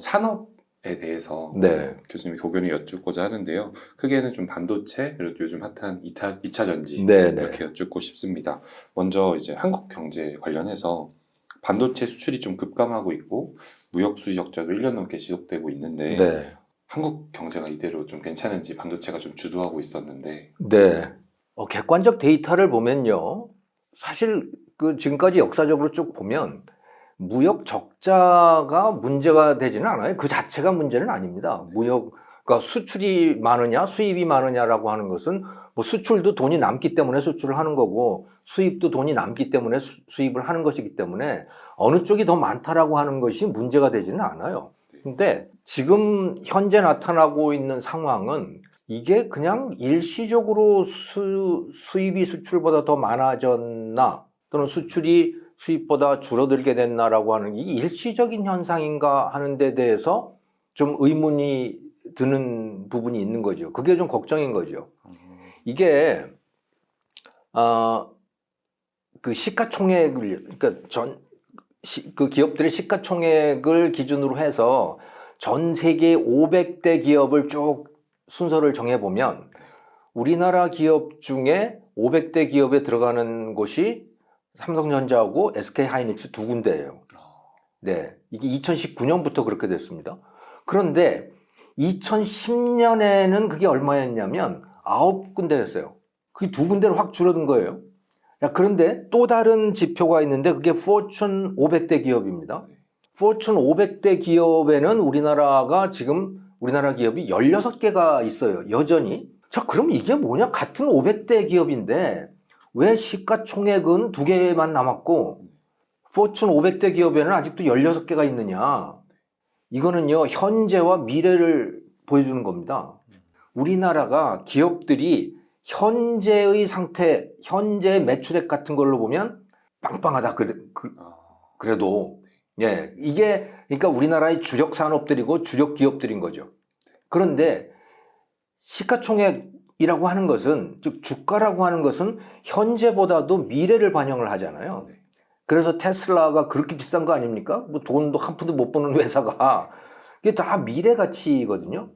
산업에 대해서 네. 교수님이 고견을 여쭙고자 하는데요. 크게는 좀 반도체, 그리고 요즘 핫한 2차 전지 네, 네. 이렇게 여쭙고 싶습니다. 먼저 이제 한국 경제 관련해서 반도체 수출이 좀 급감하고 있고 무역 수지 적자도 1년 넘게 지속되고 있는데 네. 한국 경제가 이대로 좀 괜찮은지 반도체가 좀 주도하고 있었는데 네. 객관적 데이터를 보면요. 사실 그 지금까지 역사적으로 쭉 보면 무역 적자가 문제가 되지는 않아요. 그 자체가 문제는 아닙니다. 그러니까 수출이 많으냐, 수입이 많으냐라고 하는 것은 뭐 수출도 돈이 남기 때문에 수출을 하는 거고 수입도 돈이 남기 때문에 수입을 하는 것이기 때문에 어느 쪽이 더 많다라고 하는 것이 문제가 되지는 않아요. 근데 지금 현재 나타나고 있는 상황은 이게 그냥 일시적으로 수입이 수출보다 더 많아졌나 또는 수출이 수입보다 줄어들게 됐나라고 하는 이 일시적인 현상인가 하는 데 대해서 좀 의문이 드는 부분이 있는 거죠. 그게 좀 걱정인 거죠. 이게 그 시가총액을 그러니까 그 기업들의 시가총액을 기준으로 해서 전 세계 500대 기업을 쭉 순서를 정해보면 우리나라 기업 중에 500대 기업에 들어가는 곳이 삼성전자하고 SK하이닉스 두 군데예요. 네, 이게 2019년부터 그렇게 됐습니다. 그런데 2010년에는 그게 얼마였냐면 9군데였어요. 그게 두 군데로 확 줄어든 거예요. 자, 그런데 또 다른 지표가 있는데 그게 포춘 500대 기업입니다. 포춘 500대 기업에는 우리나라 기업이 16개가 있어요. 여전히. 자, 그럼 이게 뭐냐? 같은 500대 기업인데 왜 시가총액은 2개만 남았고 포춘 500대 기업에는 아직도 16개가 있느냐? 이거는요, 현재와 미래를 보여주는 겁니다. 우리나라가 기업들이 현재의 상태, 현재 매출액 같은 걸로 보면 빵빵하다. 그래도 예, 이게 그러니까 우리나라의 주력 산업들이고 주력 기업들인 거죠. 그런데 시가총액이라고 하는 것은, 즉 주가라고 하는 것은 현재보다도 미래를 반영을 하잖아요. 그래서 테슬라가 그렇게 비싼 거 아닙니까? 뭐 돈도 한 푼도 못 버는 회사가. 이게 다 미래 가치거든요.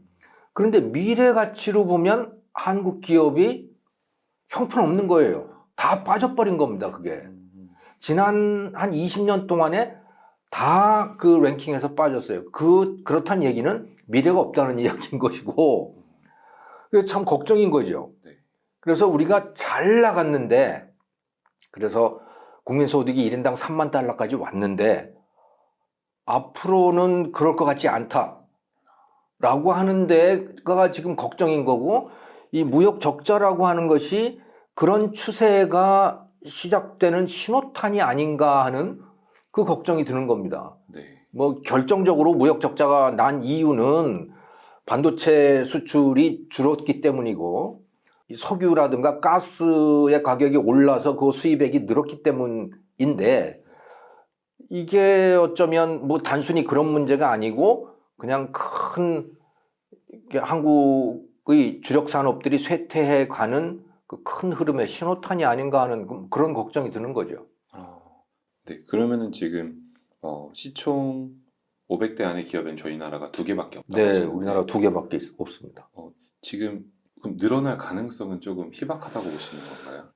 그런데 미래 가치로 보면 한국 기업이 형편없는 거예요. 다 빠져버린 겁니다, 그게. 지난 한 20년 동안에 다 그 랭킹에서 빠졌어요. 그렇다는 얘기는 미래가 없다는 이야기인 것이고, 그게 참 걱정인 거죠. 그래서 우리가 잘 나갔는데, 그래서 국민소득이 1인당 3만 달러까지 왔는데, 앞으로는 그럴 것 같지 않다라고 하는 데가 지금 걱정인 거고, 이 무역 적자라고 하는 것이 그런 추세가 시작되는 신호탄이 아닌가 하는 그 걱정이 드는 겁니다. 뭐 결정적으로 무역 적자가 난 이유는 반도체 수출이 줄었기 때문이고 석유라든가 가스의 가격이 올라서 그 수입액이 늘었기 때문인데 이게 어쩌면 뭐 단순히 그런 문제가 아니고 그냥 큰 한국의 주력 산업들이 쇠퇴해 가는 그 큰 흐름의 신호탄이 아닌가 하는 그런 걱정이 드는 거죠. 네, 그러면은 지금 시총 500대 안의 기업은 저희 나라가 2개밖에 없다고 네, 하시는데 우리나라 2개밖에 없습니다. 지금 그럼 늘어날 가능성은 조금 희박하다고 보시는 건가요?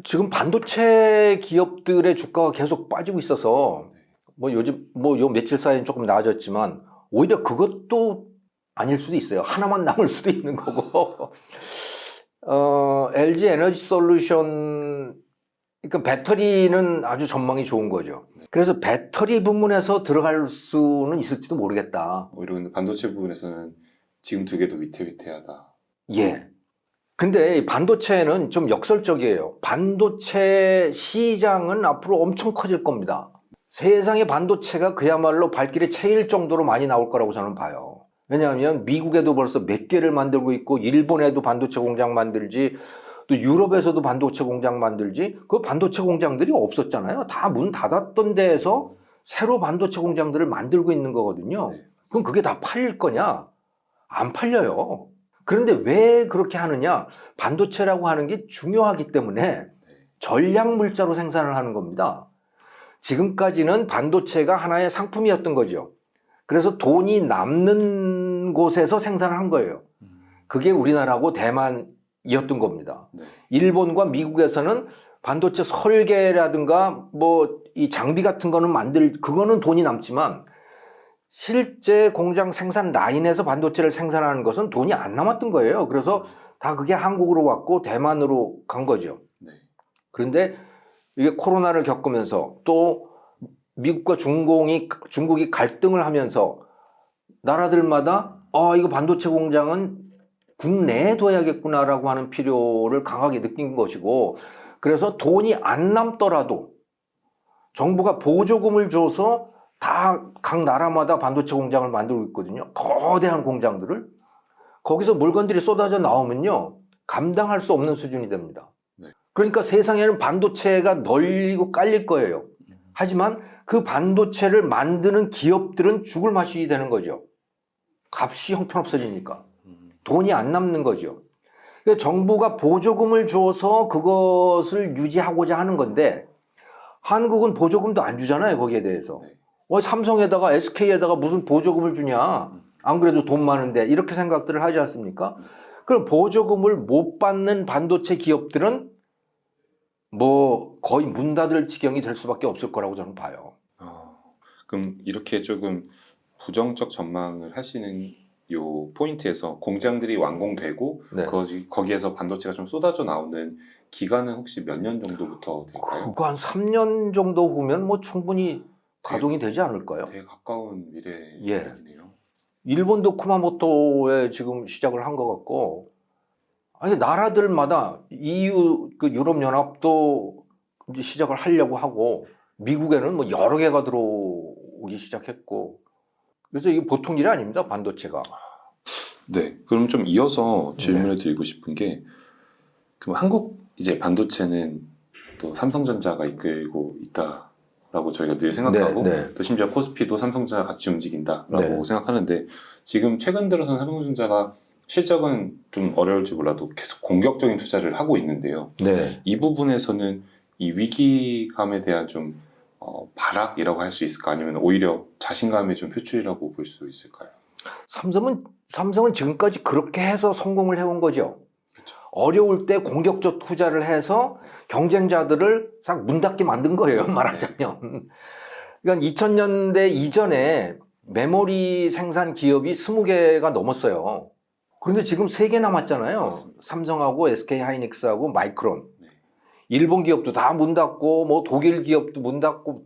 지금 반도체 기업들의 주가가 계속 빠지고 있어서 뭐 요즘 요 며칠 사이엔 조금 나아졌지만 오히려 그것도 아닐 수도 있어요. 하나만 남을 수도 있는 거고. LG 에너지 솔루션, 그러니까 배터리는 아주 전망이 좋은 거죠. 그래서 배터리 부문에서 들어갈 수는 있을지도 모르겠다. 오히려 반도체 부분에서는 지금 2개도 위태위태하다. 예. 근데 반도체는 좀 역설적이에요. 반도체 시장은 앞으로 엄청 커질 겁니다. 세상에 반도체가 그야말로 발길에 채일 정도로 많이 나올 거라고 저는 봐요. 왜냐하면 미국에도 벌써 몇 개를 만들고 있고 일본에도 반도체 공장 만들지 또 유럽에서도 반도체 공장 만들지 그 반도체 공장들이 없었잖아요. 다 문 닫았던 데에서 새로 반도체 공장들을 만들고 있는 거거든요. 그럼 그게 다 팔릴 거냐? 안 팔려요. 그런데 왜 그렇게 하느냐? 반도체라고 하는 게 중요하기 때문에 전략 물자로 생산을 하는 겁니다. 지금까지는 반도체가 하나의 상품이었던 거죠. 그래서 돈이 남는 곳에서 생산을 한 거예요. 그게 우리나라하고 대만이었던 겁니다. 네. 일본과 미국에서는 반도체 설계라든가 뭐 이 장비 같은 거는 그거는 돈이 남지만 실제 공장 생산 라인에서 반도체를 생산하는 것은 돈이 안 남았던 거예요. 그래서 다 그게 한국으로 왔고 대만으로 간 거죠. 네. 그런데 이게 코로나를 겪으면서 또 미국과 중국이 갈등을 하면서 나라들마다 이거 반도체 공장은 국내에 둬야겠구나라고 하는 필요를 강하게 느낀 것이고, 그래서 돈이 안 남더라도 정부가 보조금을 줘서 다 각 나라마다 반도체 공장을 만들고 있거든요. 거대한 공장들을. 거기서 물건들이 쏟아져 나오면요, 감당할 수 없는 수준이 됩니다. 네. 그러니까 세상에는 반도체가 널리고 깔릴 거예요. 하지만 그 반도체를 만드는 기업들은 죽을 맛이 되는 거죠. 값이 형편없어지니까. 돈이 안 남는 거죠. 그러니까 정부가 보조금을 줘서 그것을 유지하고자 하는 건데, 한국은 보조금도 안 주잖아요, 거기에 대해서. 삼성에다가 SK에다가 무슨 보조금을 주냐. 안 그래도 돈 많은데, 이렇게 생각들을 하지 않습니까? 그럼 보조금을 못 받는 반도체 기업들은 뭐 거의 문 닫을 지경이 될 수밖에 없을 거라고 저는 봐요. 그럼 이렇게 조금 부정적 전망을 하시는 요 포인트에서 공장들이 완공되고 네. 거기에서 반도체가 좀 쏟아져 나오는 기간은 혹시 몇 년 정도부터 될까요? 그거 한 3년 정도 후면 뭐 충분히 가동이 되지 않을까요? 되게 가까운 미래 예. 얘기네요. 일본도 쿠마모토에 지금 시작을 한 것 같고, 아니 나라들마다 EU 그 유럽 연합도 이제 시작을 하려고 하고, 미국에는 뭐 여러 개가 들어오기 시작했고, 그래서 이게 보통 일이 아닙니다, 반도체가. 네, 그럼 좀 이어서 질문을 드리고 싶은 게, 그럼 한국 이제 반도체는 또 삼성전자가 이끌고 있다라고 저희가 늘 생각하고, 네. 또 심지어 코스피도 삼성전자가 같이 움직인다라고 네. 생각하는데, 지금 최근 들어서는 삼성전자가 실적은 좀 어려울지 몰라도 계속 공격적인 투자를 하고 있는데요. 네. 이 부분에서는 이 위기감에 대한 좀 발악이라고 할 수 있을까? 아니면 오히려 자신감의 좀 표출이라고 볼 수 있을까요? 삼성은 지금까지 그렇게 해서 성공을 해온 거죠. 그렇죠. 어려울 때 공격적 투자를 해서 경쟁자들을 싹 문 닫게 만든 거예요, 말하자면. 그러니까 2000년대 이전에 메모리 생산 기업이 20개가 넘었어요. 그런데 지금 3개 남았잖아요. 맞습니다. 삼성하고 SK 하이닉스하고 마이크론. 네. 일본 기업도 다 문 닫고, 뭐 독일 기업도 문 닫고,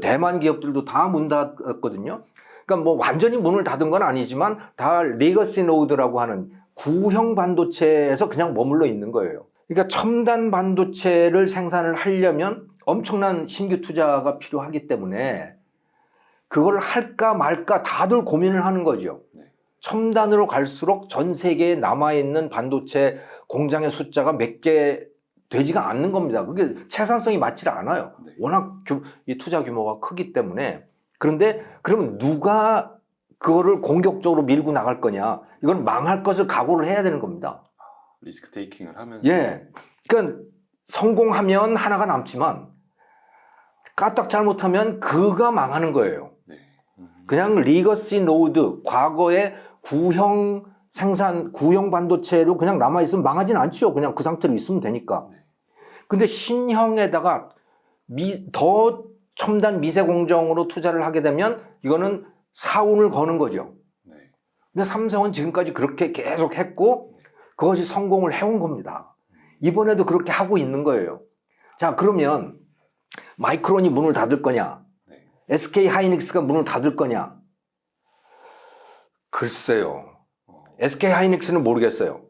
대만 기업들도 다 문 닫았거든요. 그러니까 뭐 완전히 문을 닫은 건 아니지만 다 레거시 노드라고 하는 구형 반도체에서 그냥 머물러 있는 거예요. 그러니까 첨단 반도체를 생산을 하려면 엄청난 신규 투자가 필요하기 때문에 그걸 할까 말까 다들 고민을 하는 거죠. 네. 첨단으로 갈수록 전 세계에 남아있는 반도체 공장의 숫자가 몇 개 되지가 않는 겁니다. 그게 채산성이 맞지 않아요. 네. 워낙 이 투자 규모가 크기 때문에. 그런데 그럼 누가 그거를 공격적으로 밀고 나갈 거냐? 이건 망할 것을 각오를 해야 되는 겁니다. 리스크 테이킹을 하면서. 예. 그러니까 성공하면 하나가 남지만 까딱 잘못하면 그가 망하는 거예요. 네. 그냥 리거시 노드, 과거의 구형 반도체로 그냥 남아있으면 망하진 않죠. 그냥 그 상태로 있으면 되니까. 네. 근데 신형에다가 더 첨단 미세 공정으로 투자를 하게 되면 이거는 사운을 거는 거죠. 네. 근데 삼성은 지금까지 그렇게 계속 했고 그것이 성공을 해온 겁니다. 이번에도 그렇게 하고 있는 거예요. 자, 그러면 마이크론이 문을 닫을 거냐? 네. SK 하이닉스가 문을 닫을 거냐? 글쎄요. SK 하이닉스는 모르겠어요.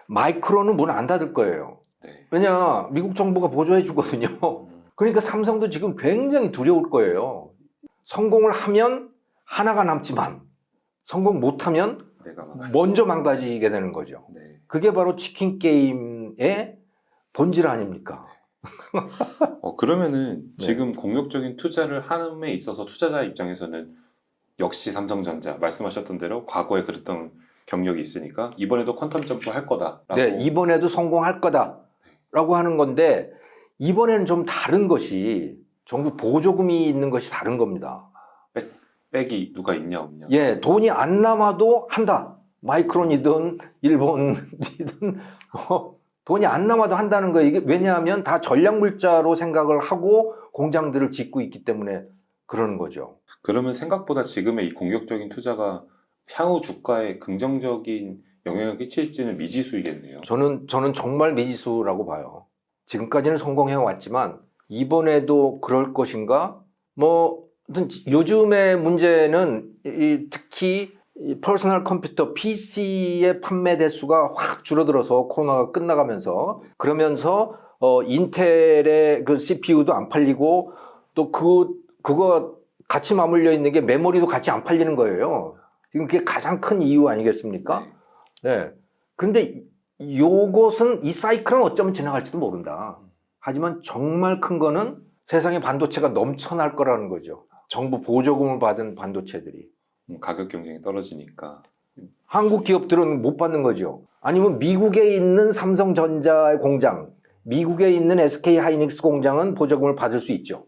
마이크론은 문 안 닫을 거예요. 네. 왜냐, 미국 정부가 보조해 주거든요. 그러니까 삼성도 지금 굉장히 두려울 거예요. 성공을 하면 하나가 남지만 성공 못하면 내가 먼저 망가지게 되는 거죠. 네. 그게 바로 치킨 게임의 본질 아닙니까? 그러면은 네. 지금 공격적인 투자를 함에 있어서 투자자 입장에서는 역시 삼성전자 말씀하셨던 대로 과거에 그랬던 경력이 있으니까 이번에도 퀀텀 점프 할 거다라고. 네, 이번에도 성공할 거다라고 하는 건데 이번에는 좀 다른 것이 정부 보조금이 있는 것이 다른 겁니다. 백이 누가 있냐 없냐. 예, 돈이 안 남아도 한다. 마이크론이든 일본이든 돈이 안 남아도 한다는 거예요. 이게 왜냐하면 다 전략 물자로 생각을 하고 공장들을 짓고 있기 때문에 그러는 거죠. 그러면 생각보다 지금의 이 공격적인 투자가 향후 주가에 긍정적인 영향을 끼칠지는 미지수이겠네요. 저는 정말 미지수라고 봐요. 지금까지는 성공해 왔지만 이번에도 그럴 것인가? 뭐 요즘의 문제는 특히 퍼스널 컴퓨터 PC의 판매 대수가 확 줄어들어서 코로나가 끝나가면서 그러면서 인텔의 그 CPU도 안 팔리고 또 그거 같이 맞물려 있는 게 메모리도 같이 안 팔리는 거예요. 지금 그게 가장 큰 이유 아니겠습니까? 네. 그런데 요것은 이 사이클은 어쩌면 지나갈지도 모른다. 하지만 정말 큰 거는 세상에 반도체가 넘쳐날 거라는 거죠. 정부 보조금을 받은 반도체들이. 가격 경쟁이 떨어지니까. 한국 기업들은 못 받는 거죠. 아니면 미국에 있는 삼성전자의 공장, 미국에 있는 SK 하이닉스 공장은 보조금을 받을 수 있죠.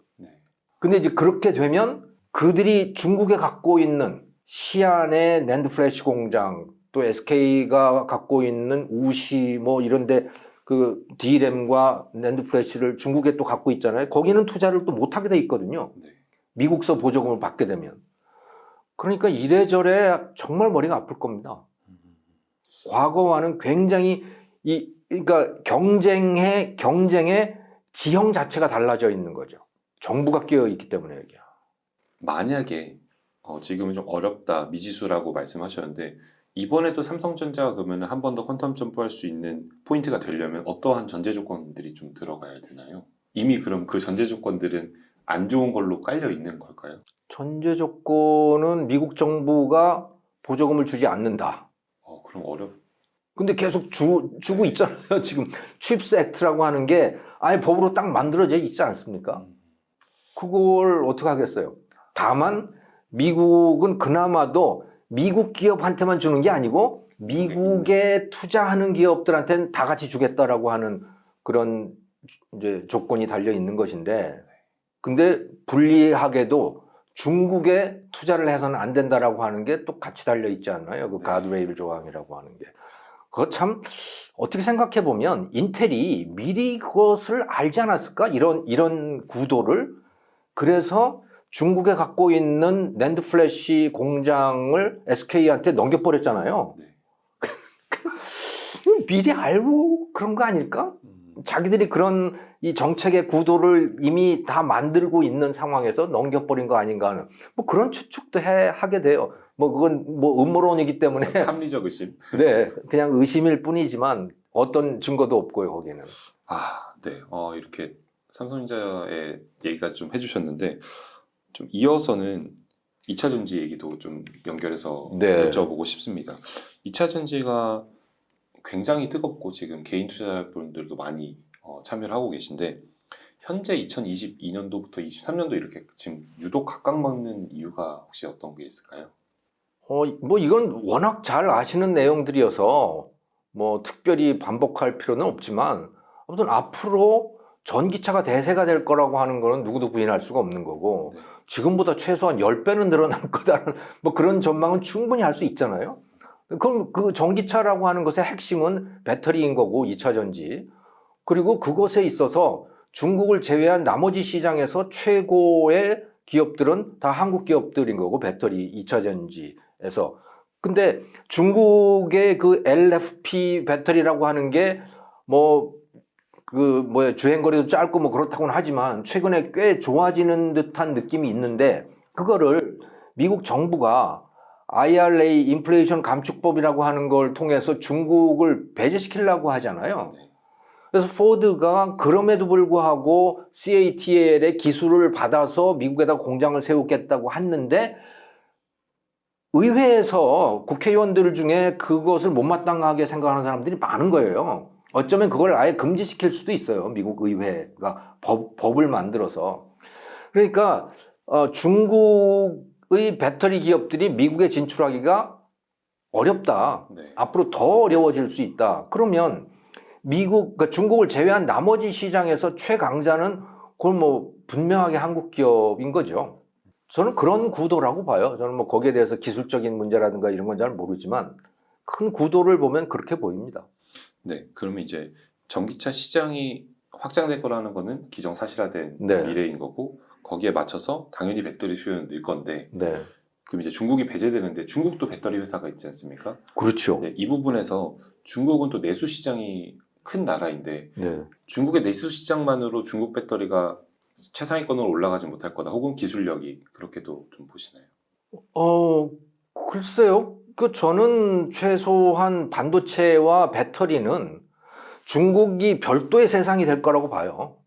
근데 이제 그렇게 되면 그들이 중국에 갖고 있는 시안의 낸드 플래시 공장, 또 SK가 갖고 있는 우시 뭐 이런데 그 D램과 낸드 플래시를 중국에 또 갖고 있잖아요. 거기는 투자를 또 못하게 돼 있거든요. 미국서 보조금을 받게 되면. 그러니까 이래저래 정말 머리가 아플 겁니다. 과거와는 굉장히 그러니까 경쟁의 지형 자체가 달라져 있는 거죠. 정부가 끼어 있기 때문에 여기야. 만약에 지금은 좀 어렵다 미지수라고 말씀하셨는데 이번에도 삼성전자가 그러면 한 번 더 퀀텀 점프할 수 있는 포인트가 되려면 어떠한 전제 조건들이 좀 들어가야 되나요? 이미 그럼 그 전제 조건들은 안 좋은 걸로 깔려 있는 걸까요? 전제 조건은 미국 정부가 보조금을 주지 않는다. 그럼 근데 계속 주고 있잖아요. 지금 칩스 액트라고 하는 게 아예 법으로 딱 만들어져 있지 않습니까? 그걸 어떻게 하겠어요? 다만 미국은 그나마도 미국 기업한테만 주는 게 아니고 미국에 투자하는 기업들한테는 다 같이 주겠다라고 하는 그런 이제 조건이 달려 있는 것인데, 근데 불리하게도 중국에 투자를 해서는 안 된다라고 하는 게 또 같이 달려 있지 않나요? 그 가드레일 조항이라고 하는 게. 그거 참 어떻게 생각해 보면 인텔이 미리 그것을 알지 않았을까? 이런 구도를. 그래서 중국에 갖고 있는 낸드 플래시 공장을 SK한테 넘겨버렸잖아요. 미리 알고 그런 거 아닐까? 자기들이 그런 이 정책의 구도를 이미 다 만들고 있는 상황에서 넘겨버린 거 아닌가 하는 뭐 그런 추측도 하게 돼요. 뭐 그건 뭐 음모론이기 때문에 합리적 의심. 네, 그냥 의심일 뿐이지만 어떤 증거도 없고요 거기는. 네. 이렇게 삼성전자의 얘기까지 좀 해주셨는데 좀 이어서는 2차 전지 얘기도 좀 연결해서 여쭤보고 싶습니다. 2차 전지가 굉장히 뜨겁고 지금 개인 투자자분들도 많이 참여를 하고 계신데 현재 2022년도부터 23년도 이렇게 지금 유독 각광받는 이유가 혹시 어떤 게 있을까요? 뭐 이건 워낙 잘 아시는 내용들이어서 뭐 특별히 반복할 필요는 없지만 아무튼 앞으로 전기차가 대세가 될 거라고 하는 거는 누구도 부인할 수가 없는 거고 지금보다 최소한 10배는 늘어날 거다라는 뭐 그런 전망은 충분히 할 수 있잖아요. 그럼 그 전기차라고 하는 것의 핵심은 배터리인 거고 2차 전지. 그리고 그것에 있어서 중국을 제외한 나머지 시장에서 최고의 기업들은 다 한국 기업들인 거고 배터리 2차 전지에서. 근데 중국의 그 LFP 배터리라고 하는 게 주행거리도 짧고 뭐 그렇다고는 하지만 최근에 꽤 좋아지는 듯한 느낌이 있는데 그거를 미국 정부가 IRA 인플레이션 감축법이라고 하는 걸 통해서 중국을 배제시키려고 하잖아요. 그래서 포드가 그럼에도 불구하고 CATL의 기술을 받아서 미국에다 공장을 세우겠다고 했는데 의회에서 국회의원들 중에 그것을 못마땅하게 생각하는 사람들이 많은 거예요. 어쩌면 그걸 아예 금지시킬 수도 있어요. 미국 의회가 법을 만들어서. 그러니까 중국의 배터리 기업들이 미국에 진출하기가 어렵다. 앞으로 더 어려워질 수 있다. 그러면 그러니까 중국을 제외한 나머지 시장에서 최강자는 그건 뭐 분명하게 한국 기업인 거죠. 저는 그런 구도라고 봐요. 저는 뭐 거기에 대해서 기술적인 문제라든가 이런 건 잘 모르지만 큰 구도를 보면 그렇게 보입니다. 네, 그러면 이제 전기차 시장이 확장될 거라는 거는 기정사실화된 네. 미래인 거고 거기에 맞춰서 당연히 배터리 수요는 늘 건데 네. 그럼 이제 중국이 배제되는데 중국도 배터리 회사가 있지 않습니까? 그렇죠. 네, 이 부분에서 중국은 또 내수 시장이 큰 나라인데 네. 중국의 내수 시장만으로 중국 배터리가 최상위권으로 올라가지 못할 거다. 혹은 기술력이 그렇게도 좀 보시나요? 글쎄요. 저는 최소한 반도체와 배터리는 중국이 별도의 세상이 될 거라고 봐요.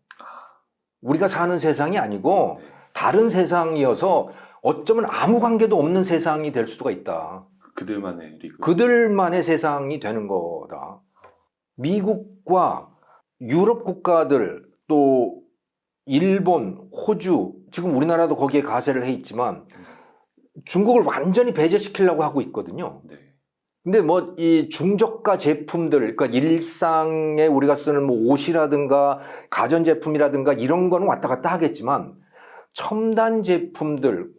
우리가 사는 세상이 아니고 네. 다른 세상이어서 어쩌면 아무 관계도 없는 세상이 될 수가 있다. 그들만의 리그. 그들만의 세상이 되는 거다. 미국과 유럽 국가들 또 일본, 호주, 지금 우리나라도 거기에 가세를 해 있지만 중국을 완전히 배제시키려고 하고 있거든요. 네. 근데 뭐 이 중저가 제품들, 그러니까 일상에 우리가 쓰는 뭐 옷이라든가 가전제품이라든가 이런 거는 왔다 갔다 하겠지만 첨단 제품들,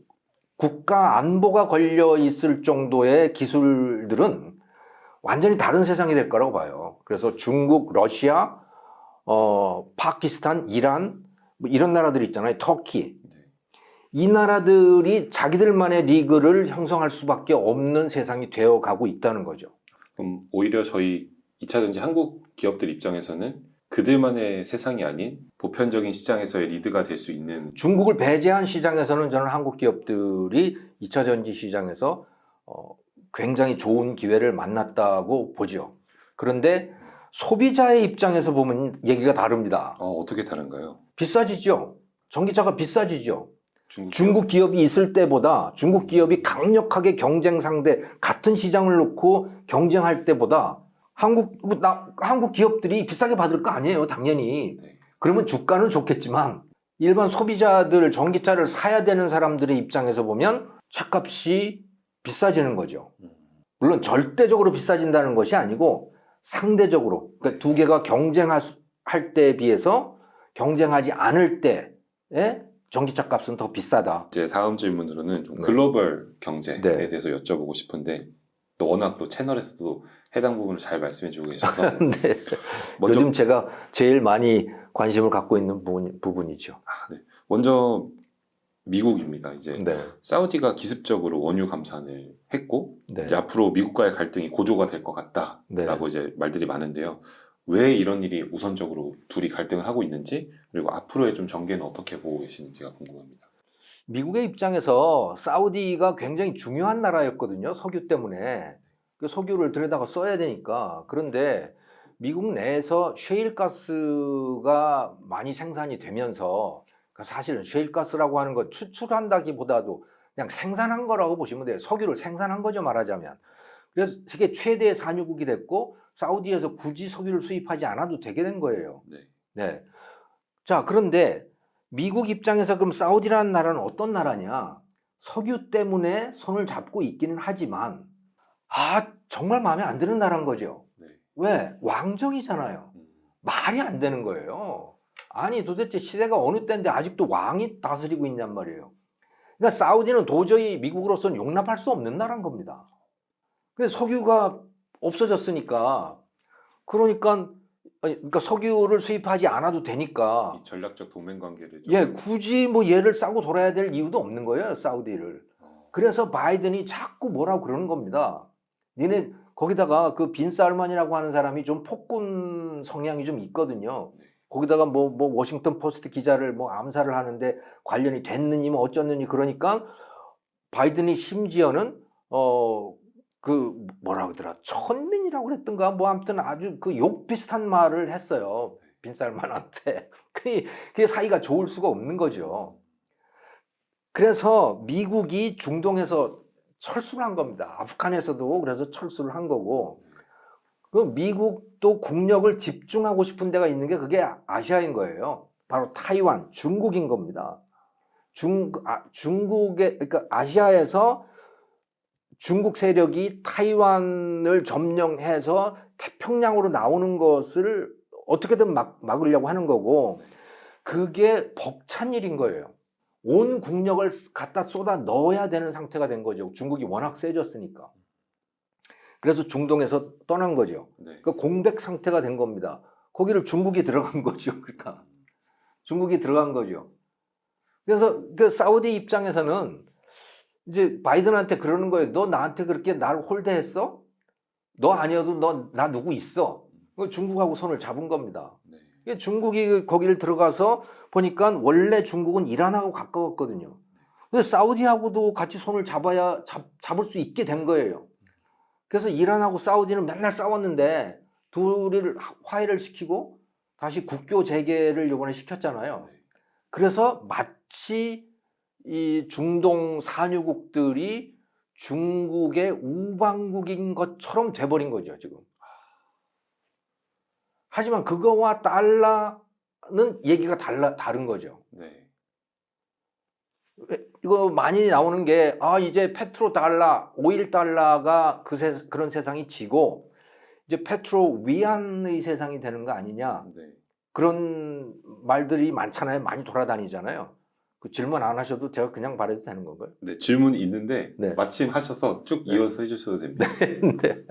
국가 안보가 걸려 있을 정도의 기술들은 완전히 다른 세상이 될 거라고 봐요. 그래서 중국, 러시아, 파키스탄, 이란 뭐 이런 나라들 있잖아요. 터키. 네. 이 나라들이 자기들만의 리그를 형성할 수밖에 없는 세상이 되어가고 있다는 거죠. 그럼 오히려 저희 2차전지 한국 기업들 입장에서는 그들만의 세상이 아닌 보편적인 시장에서의 리드가 될 수 있는 중국을 배제한 시장에서는 저는 한국 기업들이 2차 전지 시장에서 굉장히 좋은 기회를 만났다고 보죠. 그런데 소비자의 입장에서 보면 얘기가 다릅니다. 어떻게 다른가요? 비싸지죠. 전기차가 비싸지죠. 중국 중국 기업이 있을 때보다 중국 기업이 강력하게 경쟁 상대 같은 시장을 놓고 경쟁할 때보다 한국 기업들이 비싸게 받을 거 아니에요, 당연히. 네. 그러면 주가는 좋겠지만 일반 소비자들 전기차를 사야 되는 사람들의 입장에서 보면 차값이 비싸지는 거죠. 물론 절대적으로 비싸진다는 것이 아니고 상대적으로, 그러니까 두 개가 경쟁할 때에 비해서 경쟁하지 않을 때에 전기차 값은 더 비싸다. 이제 다음 질문으로는 좀 네. 글로벌 경제에 네. 대해서 여쭤보고 싶은데 또 워낙 또 채널에서도 해당 부분을 잘 말씀해주고 계셔서 네. 먼저 요즘 제가 제일 많이 관심을 갖고 있는 부분이죠. 네. 먼저 미국입니다. 이제 네. 사우디가 기습적으로 원유 감산을 했고 네. 이제 앞으로 미국과의 갈등이 고조가 될 것 같다라고 네. 이제 말들이 많은데요. 왜 이런 일이 우선적으로 둘이 갈등을 하고 있는지 그리고 앞으로의 좀 전개는 어떻게 보고 계시는지가 궁금합니다. 미국의 입장에서 사우디가 굉장히 중요한 나라였거든요. 석유 때문에. 그 석유를 들여다가 써야 되니까. 그런데 미국 내에서 셰일가스가 많이 생산이 되면서 사실은 셰일가스라고 하는 거 추출한다기보다도 그냥 생산한 거라고 보시면 돼요. 석유를 생산한 거죠, 말하자면. 그래서 세계 최대의 산유국이 됐고 사우디에서 굳이 석유를 수입하지 않아도 되게 된 거예요. 네. 네. 자, 그런데 미국 입장에서 그럼 사우디라는 나라는 어떤 나라냐? 석유 때문에 손을 잡고 있기는 하지만 정말 마음에 안 드는 나라인 거죠. 네. 왜? 왕정이잖아요. 말이 안 되는 거예요. 아니 도대체 시대가 어느 때인데 아직도 왕이 다스리고 있냔 말이에요. 그러니까 사우디는 도저히 미국으로서는 용납할 수 없는 나라인 겁니다. 근데 석유가 없어졌으니까 그러니까 석유를 수입하지 않아도 되니까 이 전략적 동맹 관계를 좀... 예, 굳이 뭐 얘를 싸고 돌아야 될 이유도 없는 거예요, 사우디를. 그래서 바이든이 자꾸 뭐라고 그러는 겁니다. 니네 거기다가 그 빈 살만이라고 하는 사람이 좀 폭군 성향이 좀 있거든요. 거기다가 뭐 워싱턴 포스트 기자를 뭐 암살을 하는데 관련이 됐느니 뭐 어쩌느니 그러니까 바이든이 심지어는 그 뭐라 그러더라, 천민이라고 그랬던가 뭐 아무튼 아주 그 욕 비슷한 말을 했어요, 빈살만한테. 그게 사이가 좋을 수가 없는 거죠. 그래서 미국이 중동에서 철수를 한 겁니다. 아프간에서도 그래서 철수를 한 거고, 그 미국도 국력을 집중하고 싶은 데가 있는 게 그게 아시아인 거예요. 바로 타이완, 중국인 겁니다. 중국의, 그러니까 아시아에서 중국 세력이 타이완을 점령해서 태평양으로 나오는 것을 어떻게든 막으려고 하는 거고, 그게 벅찬 일인 거예요. 온 국력을 갖다 쏟아 넣어야 되는 상태가 된 거죠. 중국이 워낙 세졌으니까. 그래서 중동에서 떠난 거죠. 네. 그 공백 상태가 된 겁니다. 거기를 중국이 들어간 거죠. 그러니까 중국이 들어간 거죠. 그래서 그 사우디 입장에서는 이제 바이든한테 그러는 거예요. 너 나한테 그렇게 날 홀대했어? 너 아니어도 나 누구 있어? 중국하고 손을 잡은 겁니다. 네. 중국이 거기를 들어가서 보니까 원래 중국은 이란하고 가까웠거든요. 근데 사우디하고도 같이 손을 잡아야 잡을 수 있게 된 거예요. 그래서 이란하고 사우디는 맨날 싸웠는데 둘을 화해를 시키고 다시 국교 재개를 이번에 시켰잖아요. 네. 그래서 마치 이 중동 산유국들이 중국의 우방국인 것처럼 돼버린 거죠, 지금. 하지만 그거와 달러는 얘기가 다른 거죠. 네. 이거 많이 나오는 게, 이제 페트로 달러, 오일 달러가 그런 세상이 지고, 이제 페트로 위안의 세상이 되는 거 아니냐. 네. 그런 말들이 많잖아요. 많이 돌아다니잖아요. 그 질문 안 하셔도 제가 그냥 말해도 되는 건가요? 네, 질문이 있는데 네. 마침 하셔서 쭉 네. 이어서 해주셔도 됩니다. 네.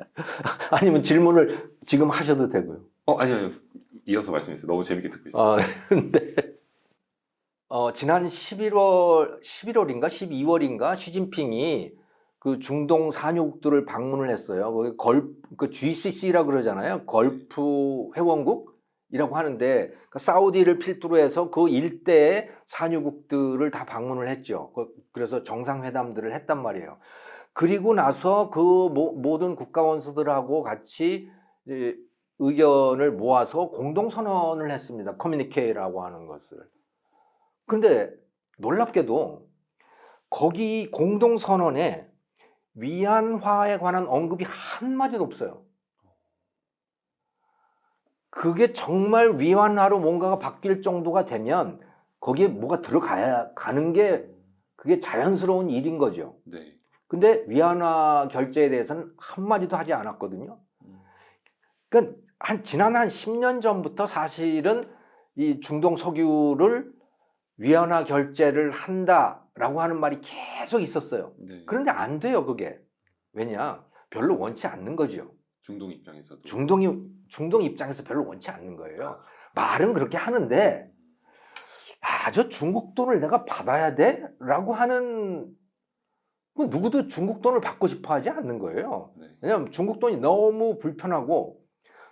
아니면 질문을 지금 하셔도 되고요. 아니요. 이어서 말씀해주세요. 너무 재밌게 듣고 있어요. 근데 지난 11월인가 12월인가 시진핑이 그 중동 산유국들을 방문을 했어요. 거기 그 GCC라고 그러잖아요. 걸프 회원국이라고 하는데 그러니까 사우디를 필두로 해서 그 일대의 산유국들을 다 방문을 했죠. 그래서 정상회담들을 했단 말이에요. 그리고 나서 그 모든 국가 원수들하고 같이 의견을 모아서 공동선언을 했습니다. 커뮤니케이라고 하는 것을. 근데 놀랍게도 거기 공동선언에 위안화에 관한 언급이 한마디도 없어요. 그게 정말 위안화로 뭔가가 바뀔 정도가 되면 거기에 뭐가 가는 게 그게 자연스러운 일인 거죠. 네. 근데 위안화 결제에 대해서는 한마디도 하지 않았거든요. 그러니까 지난 한 10년 전부터 사실은 이 중동 석유를 위안화 결제를 한다라고 하는 말이 계속 있었어요. 네. 그런데 안 돼요, 그게. 왜냐? 별로 원치 않는 거죠. 중동 입장에서도. 중동 입장에서 별로 원치 않는 거예요. 말은 그렇게 하는데, 저 중국 돈을 내가 받아야 돼? 라고 하는, 누구도 중국 돈을 받고 싶어 하지 않는 거예요. 네. 왜냐하면 중국 돈이 너무 불편하고,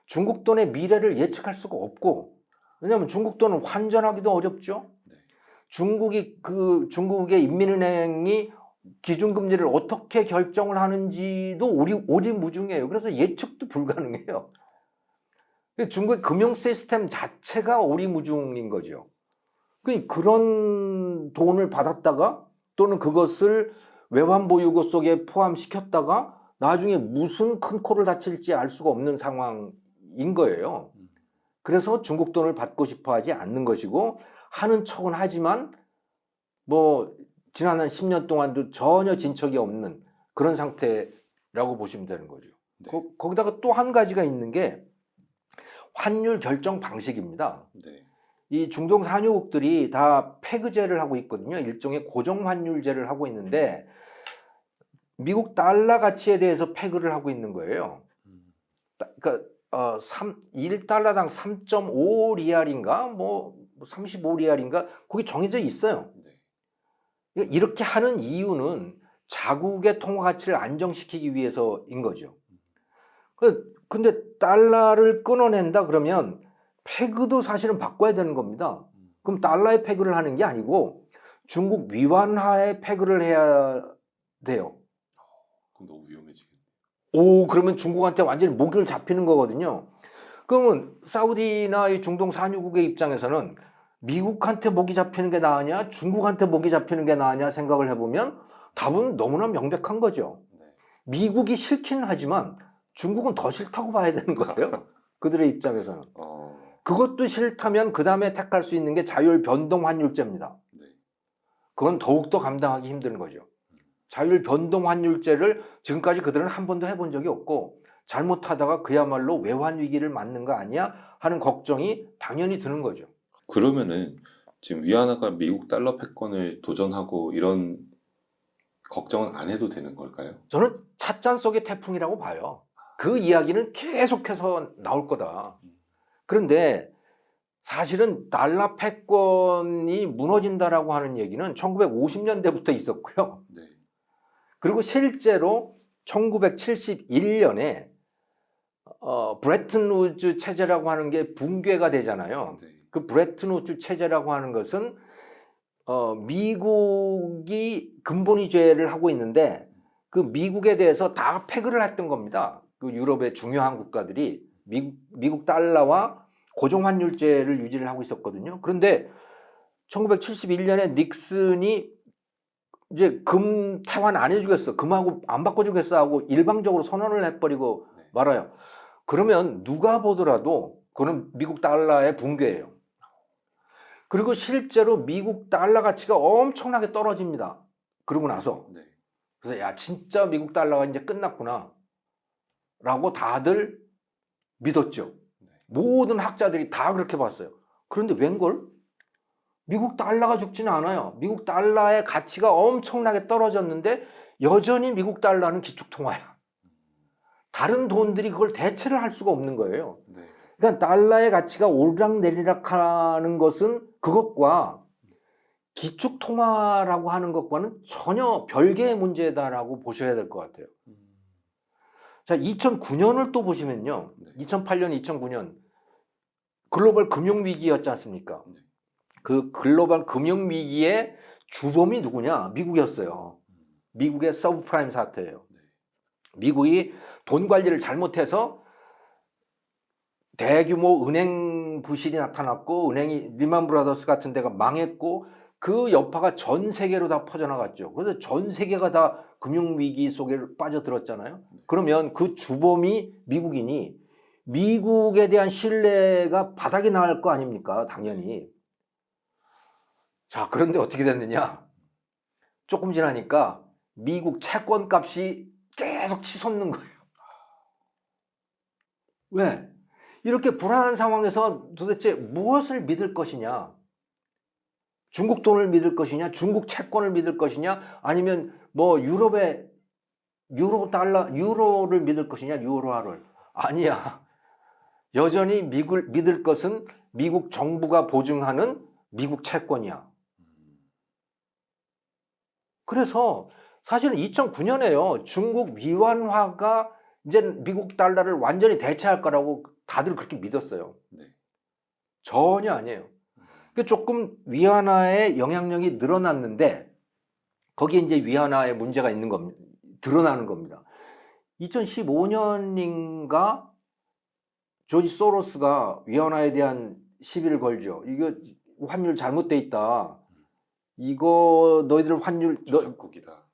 중국 돈의 미래를 예측할 수가 없고, 왜냐하면 중국 돈은 환전하기도 어렵죠. 네. 중국의 인민은행이 기준금리를 어떻게 결정을 하는지도 오리무중이에요. 그래서 예측도 불가능해요. 중국의 금융 시스템 자체가 오리무중인 거죠. 그런 돈을 받았다가 또는 그것을 외환보유고 속에 포함시켰다가 나중에 무슨 큰 코를 다칠지 알 수가 없는 상황인 거예요. 그래서 중국 돈을 받고 싶어 하지 않는 것이고 하는 척은 하지만 지난 한 10년 동안도 전혀 진척이 없는 그런 상태라고 보시면 되는 거죠. 네. 거기다가 또 한 가지가 있는 게 환율 결정 방식입니다. 네. 이 중동 산유국들이 다 페그제를 하고 있거든요. 일종의 고정 환율제를 하고 있는데 미국 달러 가치에 대해서 페그를 하고 있는 거예요. 그러니까 1달러당 3.5 리알인가 35 리알인가 거기 정해져 있어요. 네. 이렇게 하는 이유는 자국의 통화 가치를 안정시키기 위해서인 거죠. 근데 달러를 끊어낸다 그러면 페그도 사실은 바꿔야 되는 겁니다. 그럼 달러에 페그를 하는 게 아니고 중국 위안화에 페그를 해야 돼요. 그럼 너무 위험해지겠네요. 그러면 중국한테 완전히 목을 잡히는 거거든요. 그러면 사우디나 이 중동 산유국의 입장에서는 미국한테 목이 잡히는 게 나으냐 중국한테 목이 잡히는 게 나으냐 생각을 해보면 답은 너무나 명백한 거죠. 네. 미국이 싫긴 하지만 중국은 더 싫다고 봐야 되는 거예요. 그들의 입장에서는. 그것도 싫다면 그 다음에 택할 수 있는 게 자율 변동 환율제입니다. 네. 그건 더욱더 감당하기 힘든 거죠. 자율 변동 환율제를 지금까지 그들은 한 번도 해본 적이 없고 잘못하다가 그야말로 외환 위기를 맞는 거 아니야 하는 걱정이 당연히 드는 거죠. 그러면은 지금 위안화가 미국 달러 패권을 도전하고 이런 걱정은 안 해도 되는 걸까요? 저는 찻잔 속의 태풍이라고 봐요. 그 이야기는 계속해서 나올 거다. 그런데 사실은 달러 패권이 무너진다라고 하는 얘기는 1950년대부터 있었고요. 네. 그리고 실제로 1971년에 브레튼 우즈 체제라고 하는 게 붕괴가 되잖아요. 네. 그 브레튼 우즈 체제라고 하는 것은 미국이 근본위제를 하고 있는데 그 미국에 대해서 다 패거를 했던 겁니다. 그 유럽의 중요한 국가들이 미국 달러와 고정환율제를 유지를 하고 있었거든요. 그런데 1971년에 닉슨이 이제 금 태환 안 해주겠어, 금하고 안 바꿔주겠어 하고 일방적으로 선언을 해버리고 말아요. 그러면 누가 보더라도 그건 미국 달러의 붕괴예요. 그리고 실제로 미국 달러 가치가 엄청나게 떨어집니다. 그러고 나서. 네. 그래서 야, 진짜 미국 달러가 이제 끝났구나 라고 다들 믿었죠. 네. 모든 학자들이 다 그렇게 봤어요. 그런데 웬걸? 미국 달러가 죽지는 않아요. 미국 달러의 가치가 엄청나게 떨어졌는데 여전히 미국 달러는 기축통화야. 다른 돈들이 그걸 대체를 할 수가 없는 거예요. 네. 그러니까 달러의 가치가 오르락내리락 하는 것은 그것과 기축통화라고 하는 것과는 전혀 별개의 문제다라고 보셔야 될 것 같아요. 자, 2009년을 또 보시면요. 네. 2008년, 2009년 글로벌 금융위기였지 않습니까? 네. 그 글로벌 금융위기의 주범이 누구냐? 미국이었어요. 미국의 서브프라임 사태예요. 네. 미국이 돈 관리를 잘못해서 대규모 은행 부실이 나타났고 은행이 리만 브라더스 같은 데가 망했고 그 여파가 전 세계로 다 퍼져나갔죠. 그래서 전 세계가 다 금융위기 속에 빠져들었잖아요. 그러면 그 주범이 미국이니 미국에 대한 신뢰가 바닥이 나갈 거 아닙니까? 당연히. 자, 그런데 어떻게 됐느냐? 조금 지나니까 미국 채권 값이 계속 치솟는 거예요. 왜? 이렇게 불안한 상황에서 도대체 무엇을 믿을 것이냐? 중국 돈을 믿을 것이냐? 중국 채권을 믿을 것이냐? 아니면 뭐 유럽의 유로를 믿을 것이냐? 유로화를. 아니야. 여전히 믿을 것은 미국 정부가 보증하는 미국 채권이야. 그래서 사실은 2009년에요. 중국 위안화가 이제 미국 달러를 완전히 대체할 거라고 다들 그렇게 믿었어요. 네. 전혀 아니에요. 조금 위안화의 영향력이 늘어났는데 거기에 이제 위안화의 문제가 있는 겁니다. 드러나는 겁니다. 2015년인가 조지 소로스가 위안화에 대한 시비를 걸죠. 이거 환율 잘못돼 있다. 이거 너희들 환율 조작국이다.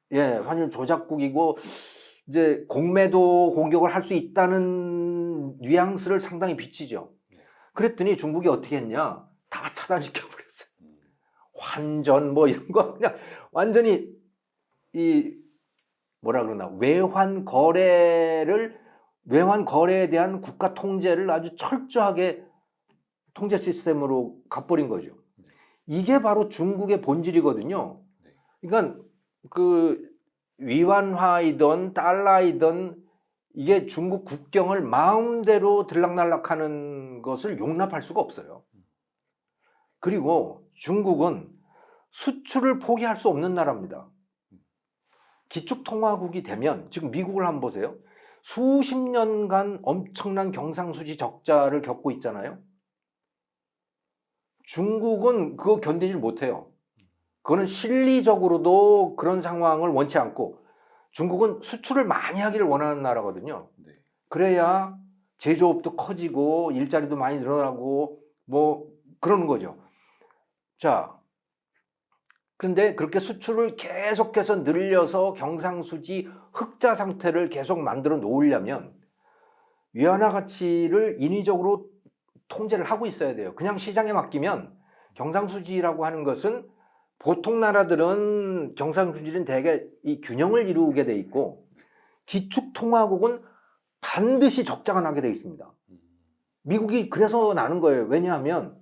환율 조작국이고 이제 공매도 공격을 할 수 있다는 뉘앙스를 상당히 비치죠. 그랬더니 중국이 어떻게 했냐? 다 차단시켜 버렸어요. 환전 뭐 이런 거 그냥 완전히 이 뭐라 그러나 외환 거래에 대한 국가 통제를 아주 철저하게 통제 시스템으로 가버린 거죠. 이게 바로 중국의 본질이거든요. 그러니까 그 위안화이든 달러이든 이게 중국 국경을 마음대로 들락날락하는 것을 용납할 수가 없어요. 그리고 중국은 수출을 포기할 수 없는 나라입니다. 기축통화국이 되면 지금 미국을 한번 보세요. 수십 년간 엄청난 경상수지 적자를 겪고 있잖아요. 중국은 그거 견디질 못해요. 그거는 실리적으로도 그런 상황을 원치 않고 중국은 수출을 많이 하기를 원하는 나라거든요. 그래야 제조업도 커지고 일자리도 많이 늘어나고 뭐 그러는 거죠. 자, 그런데 그렇게 수출을 계속해서 늘려서 경상수지 흑자 상태를 계속 만들어 놓으려면 위안화 가치를 인위적으로 통제를 하고 있어야 돼요. 그냥 시장에 맡기면 경상수지라고 하는 것은 보통 나라들은 경상수지는 대개 이 균형을 이루게 돼 있고 기축통화국은 반드시 적자가 나게 돼 있습니다. 미국이 그래서 나는 거예요. 왜냐하면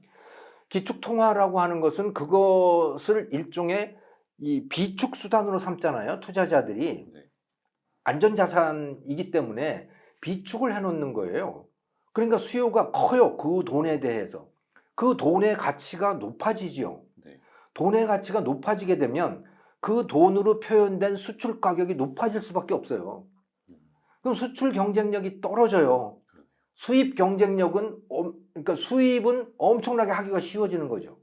기축통화라고 하는 것은 그것을 일종의 이 비축 수단으로 삼잖아요. 투자자들이. 네. 안전자산이기 때문에 비축을 해놓는 거예요. 그러니까 수요가 커요. 그 돈에 대해서. 그 돈의 가치가 높아지지요. 네. 돈의 가치가 높아지게 되면 그 돈으로 표현된 수출 가격이 높아질 수밖에 없어요. 그럼 수출 경쟁력이 떨어져요. 그러네요. 수입 경쟁력은, 그러니까 수입은 엄청나게 하기가 쉬워지는 거죠.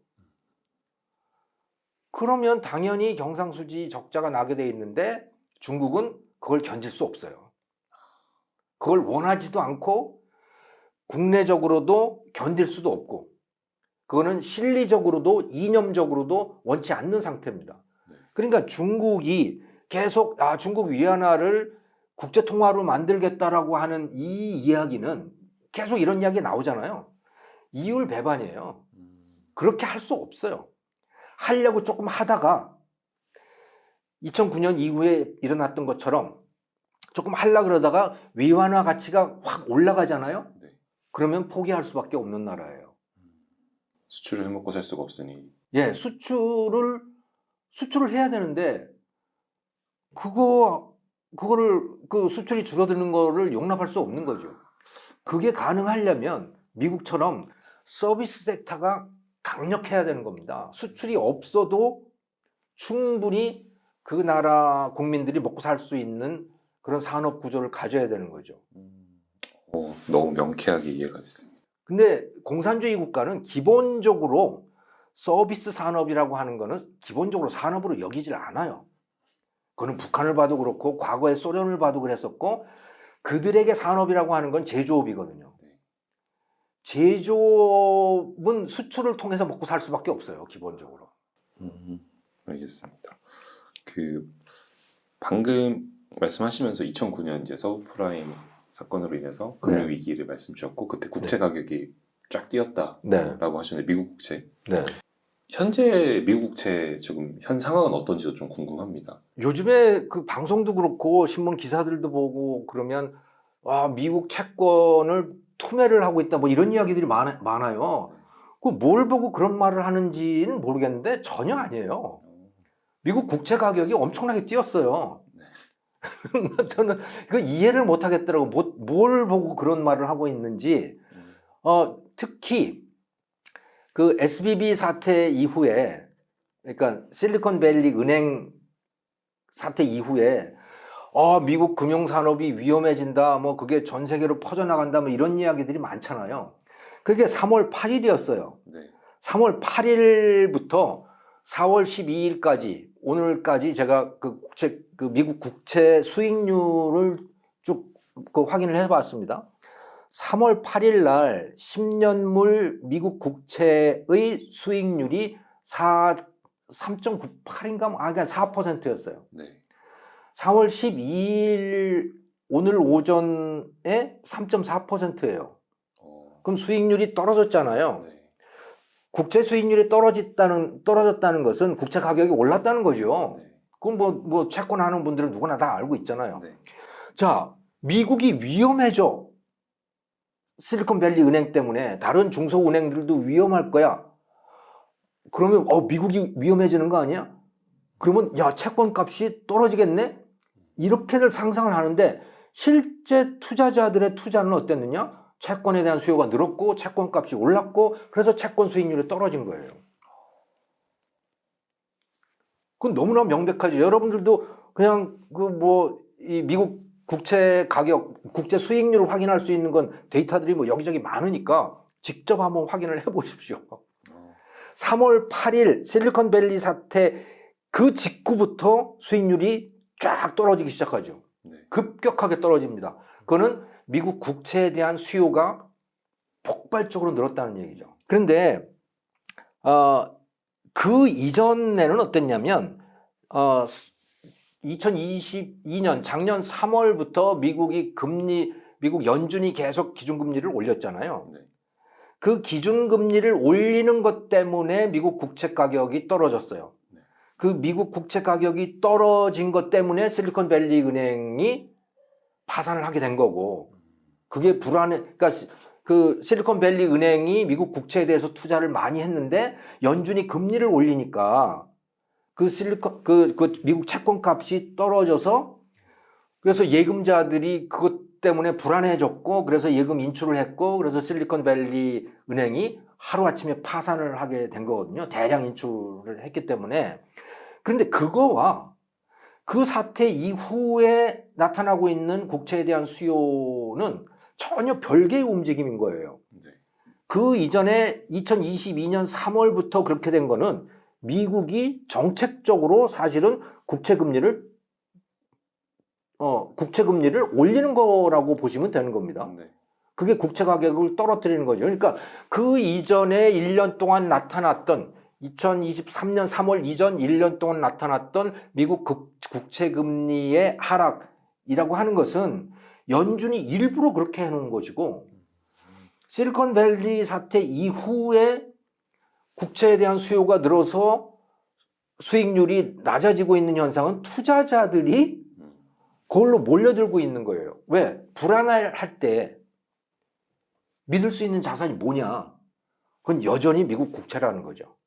그러면 당연히 경상수지 적자가 나게 돼 있는데 중국은 그걸 견딜 수 없어요. 그걸 원하지도 않고 국내적으로도 견딜 수도 없고 그거는 실리적으로도 이념적으로도 원치 않는 상태입니다. 네. 그러니까 중국이 계속 중국 위안화를 국제통화로 만들겠다라고 하는 이 이야기는 계속 이런 이야기 나오잖아요. 이율배반이에요. 그렇게 할 수 없어요. 하려고 조금 하다가 2009년 이후에 일어났던 것처럼 조금 하려고 그러다가 위안화 가치가 확 올라가잖아요. 네. 그러면 포기할 수밖에 없는 나라예요. 수출을 해먹고 살 수가 없으니. 예, 수출을 해야 되는데 그거를 그 수출이 줄어드는 거를 용납할 수 없는 거죠. 그게 가능하려면 미국처럼 서비스 섹터가 강력해야 되는 겁니다. 수출이 없어도 충분히 그 나라 국민들이 먹고 살 수 있는 그런 산업 구조를 가져야 되는 거죠. 너무 명쾌하게 이해가 됐습니다. 근데 공산주의 국가는 기본적으로 서비스 산업이라고 하는 거는 기본적으로 산업으로 여기질 않아요. 그거는 북한을 봐도 그렇고 과거에 소련을 봐도 그랬었고 그들에게 산업이라고 하는 건 제조업이거든요. 네. 제조업은 수출을 통해서 먹고 살 수밖에 없어요. 기본적으로. 알겠습니다. 방금 말씀하시면서 2009년 이제 서브프라임 사건으로 인해서 금융 위기를 말씀 주셨고 그때 국채 가격이 쫙 뛰었다라고 하셨는데 미국 국채. 네. 현재 미국 국채 지금 현 상황은 어떤지도 좀 궁금합니다. 요즘에 그 방송도 그렇고 신문 기사들도 보고 그러면 미국 채권을 투매를 하고 있다 뭐 이런 이야기들이 많아요. 그 뭘 보고 그런 말을 하는지는 모르겠는데 전혀 아니에요. 미국 국채 가격이 엄청나게 뛰었어요. 저는 그 이해를 못 하겠더라고. 뭘 보고 그런 말을 하고 있는지. 특히 그 SVB 사태 이후에, 그러니까 실리콘밸리 은행 사태 이후에 미국 금융산업이 위험해진다, 뭐 그게 전 세계로 퍼져나간다, 뭐 이런 이야기들이 많잖아요. 그게 3월 8일이었어요. 네. 3월 8일부터 4월 12일까지 오늘까지 제가 그 미국 국채 수익률을 쭉 확인을 해봤습니다. 3월 8일 날 10년물 미국 국채의 수익률이 3.98인가 그냥 4%였어요. 네. 4월 12일 오늘 오전에 3.4%예요. 그럼 수익률이 떨어졌잖아요. 네. 국채 수익률이 떨어졌다는 것은 국채 가격이 올랐다는 거죠. 네. 그건 뭐 채권하는 분들은 누구나 다 알고 있잖아요. 네. 자, 미국이 위험해져. 실리콘밸리 은행 때문에 다른 중소은행들도 위험할 거야. 그러면 미국이 위험해지는 거 아니야? 그러면 채권 값이 떨어지겠네? 이렇게들 상상을 하는데 실제 투자자들의 투자는 어땠느냐? 채권에 대한 수요가 늘었고 채권 값이 올랐고 그래서 채권 수익률이 떨어진 거예요. 그건 너무나 명백하죠. 여러분들도 그냥 이 미국 국채 가격, 국채 수익률을 확인할 수 있는 건 데이터들이 뭐 여기저기 많으니까 직접 한번 확인을 해보십시오. 3월 8일 실리콘밸리 사태 그 직후부터 수익률이 쫙 떨어지기 시작하죠. 네. 급격하게 떨어집니다. 그거는 미국 국채에 대한 수요가 폭발적으로 늘었다는 얘기죠. 그런데 그 이전에는 어땠냐면 2022년 작년 3월부터 미국 연준이 계속 기준금리를 올렸잖아요. 네. 그 기준금리를 올리는 것 때문에 미국 국채 가격이 떨어졌어요. 네. 그 미국 국채 가격이 떨어진 것 때문에 실리콘밸리 은행이 파산을 하게 된 거고, 그게 그러니까 그 실리콘밸리 은행이 미국 국채에 대해서 투자를 많이 했는데 연준이 금리를 올리니까 그 미국 채권 값이 떨어져서 그래서 예금자들이 그것 때문에 불안해졌고 그래서 예금 인출을 했고 그래서 실리콘밸리 은행이 하루아침에 파산을 하게 된 거거든요. 대량 인출을 했기 때문에. 그런데 그거와 그 사태 이후에 나타나고 있는 국채에 대한 수요는 전혀 별개의 움직임인 거예요. 네. 그 이전에 2022년 3월부터 그렇게 된 거는 미국이 정책적으로 사실은 국채 금리를 올리는 거라고 보시면 되는 겁니다. 네. 그게 국채 가격을 떨어뜨리는 거죠. 그러니까 그 이전에 1년 동안 나타났던 2023년 3월 이전 1년 동안 나타났던 미국 국채 금리의 하락이라고 하는 것은 연준이 일부러 그렇게 해놓은 것이고 실리콘밸리 사태 이후에 국채에 대한 수요가 늘어서 수익률이 낮아지고 있는 현상은 투자자들이 그걸로 몰려들고 있는 거예요. 왜? 불안할 때 믿을 수 있는 자산이 뭐냐? 그건 여전히 미국 국채라는 거죠.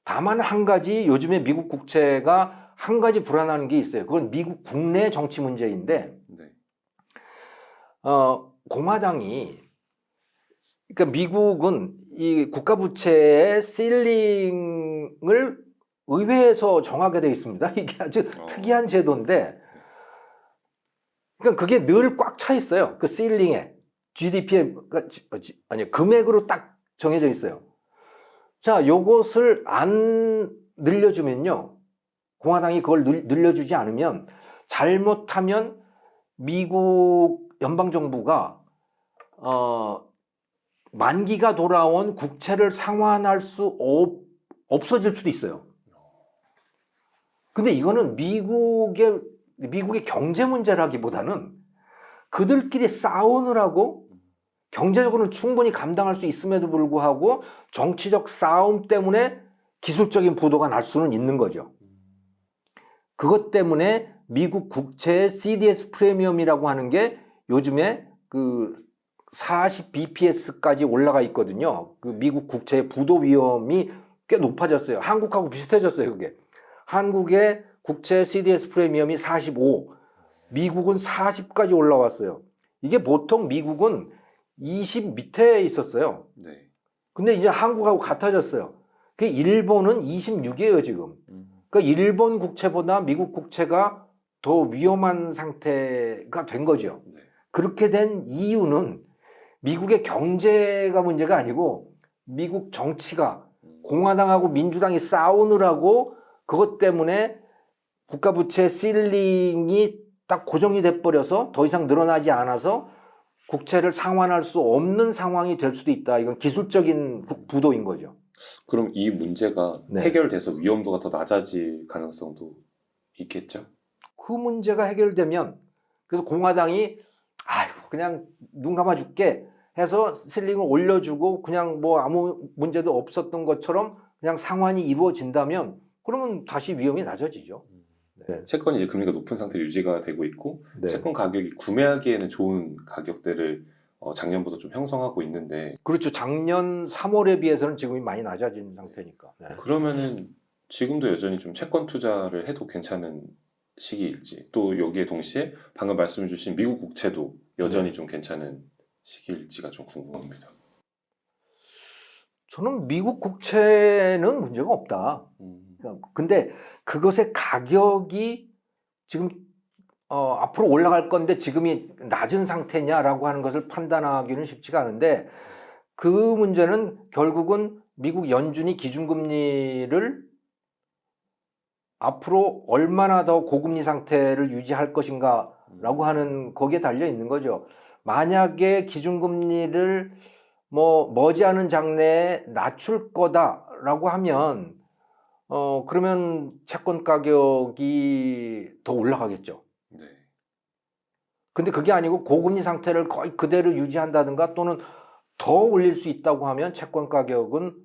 다만 한 가지 요즘에 미국 국채가 한 가지 불안한 게 있어요. 그건 미국 국내 정치 문제인데 네. 공화당이 그러니까 미국은 이 국가 부채의 실링을 의회에서 정하게 되어 있습니다. 이게 아주 특이한 제도인데 그러니까 그게 늘 꽉 차 있어요. 그 실링에 GDP에 아니 금액으로 딱 정해져 있어요. 자, 요것을 안 늘려주면요. 공화당이 그걸 늘려주지 않으면 잘못하면 미국 연방정부가 만기가 돌아온 국채를 상환할 수 없어질 수도 있어요. 근데 이거는 미국의 경제 문제라기보다는 그들끼리 싸우느라고 경제적으로는 충분히 감당할 수 있음에도 불구하고 정치적 싸움 때문에 기술적인 부도가 날 수는 있는 거죠. 그것 때문에 미국 국채의 CDS 프리미엄이라고 하는 게 요즘에 그 40bps까지 올라가 있거든요. 그 미국 국채의 부도 위험이 꽤 높아졌어요. 한국하고 비슷해졌어요, 그게. 한국의 국채 CDS 프리미엄이 45, 미국은 40까지 올라왔어요. 이게 보통 미국은 20 밑에 있었어요. 네. 근데 이제 한국하고 같아졌어요. 그 일본은 26이에요, 지금. 그러니까 일본 국채보다 미국 국채가 더 위험한 상태가 된 거죠. 네. 그렇게 된 이유는 미국의 경제가 문제가 아니고 미국 정치가 공화당하고 민주당이 싸우느라고 그것 때문에 국가부채 실링이 딱 고정이 돼버려서 더 이상 늘어나지 않아서 국채를 상환할 수 없는 상황이 될 수도 있다. 이건 기술적인 부도인 거죠. 그럼 이 문제가 네. 해결돼서 위험도가 더 낮아질 가능성도 있겠죠? 그 문제가 해결되면 그래서 공화당이 그냥 눈 감아줄게 해서 실링을 올려주고 그냥 뭐 아무 문제도 없었던 것처럼 그냥 상환이 이루어진다면 그러면 다시 위험이 낮아지죠. 네. 채권이 이제 금리가 높은 상태로 유지가 되고 있고 네. 채권 가격이 구매하기에는 좋은 가격대를 작년부터 좀 형성하고 있는데 그렇죠. 작년 3월에 비해서는 지금이 많이 낮아진 상태니까. 네. 그러면은 지금도 여전히 좀 채권 투자를 해도 괜찮은 시기일지 또 여기에 동시에 방금 말씀해 주신 미국 국채도 여전히 좀 괜찮은 시기일지가 좀 궁금합니다. 저는 미국 국채는 문제가 없다. 근데 그것의 가격이 지금 앞으로 올라갈 건데 지금이 낮은 상태냐라고 하는 것을 판단하기는 쉽지가 않은데 그 문제는 결국은 미국 연준이 기준금리를 앞으로 얼마나 더 고금리 상태를 유지할 것인가라고 하는 거기에 달려 있는 거죠. 만약에 기준금리를 머지않은 장래에 낮출 거다라고 하면 그러면 채권 가격이 더 올라가겠죠. 네. 근데 그게 아니고 고금리 상태를 거의 그대로 유지한다든가 또는 더 올릴 수 있다고 하면 채권 가격은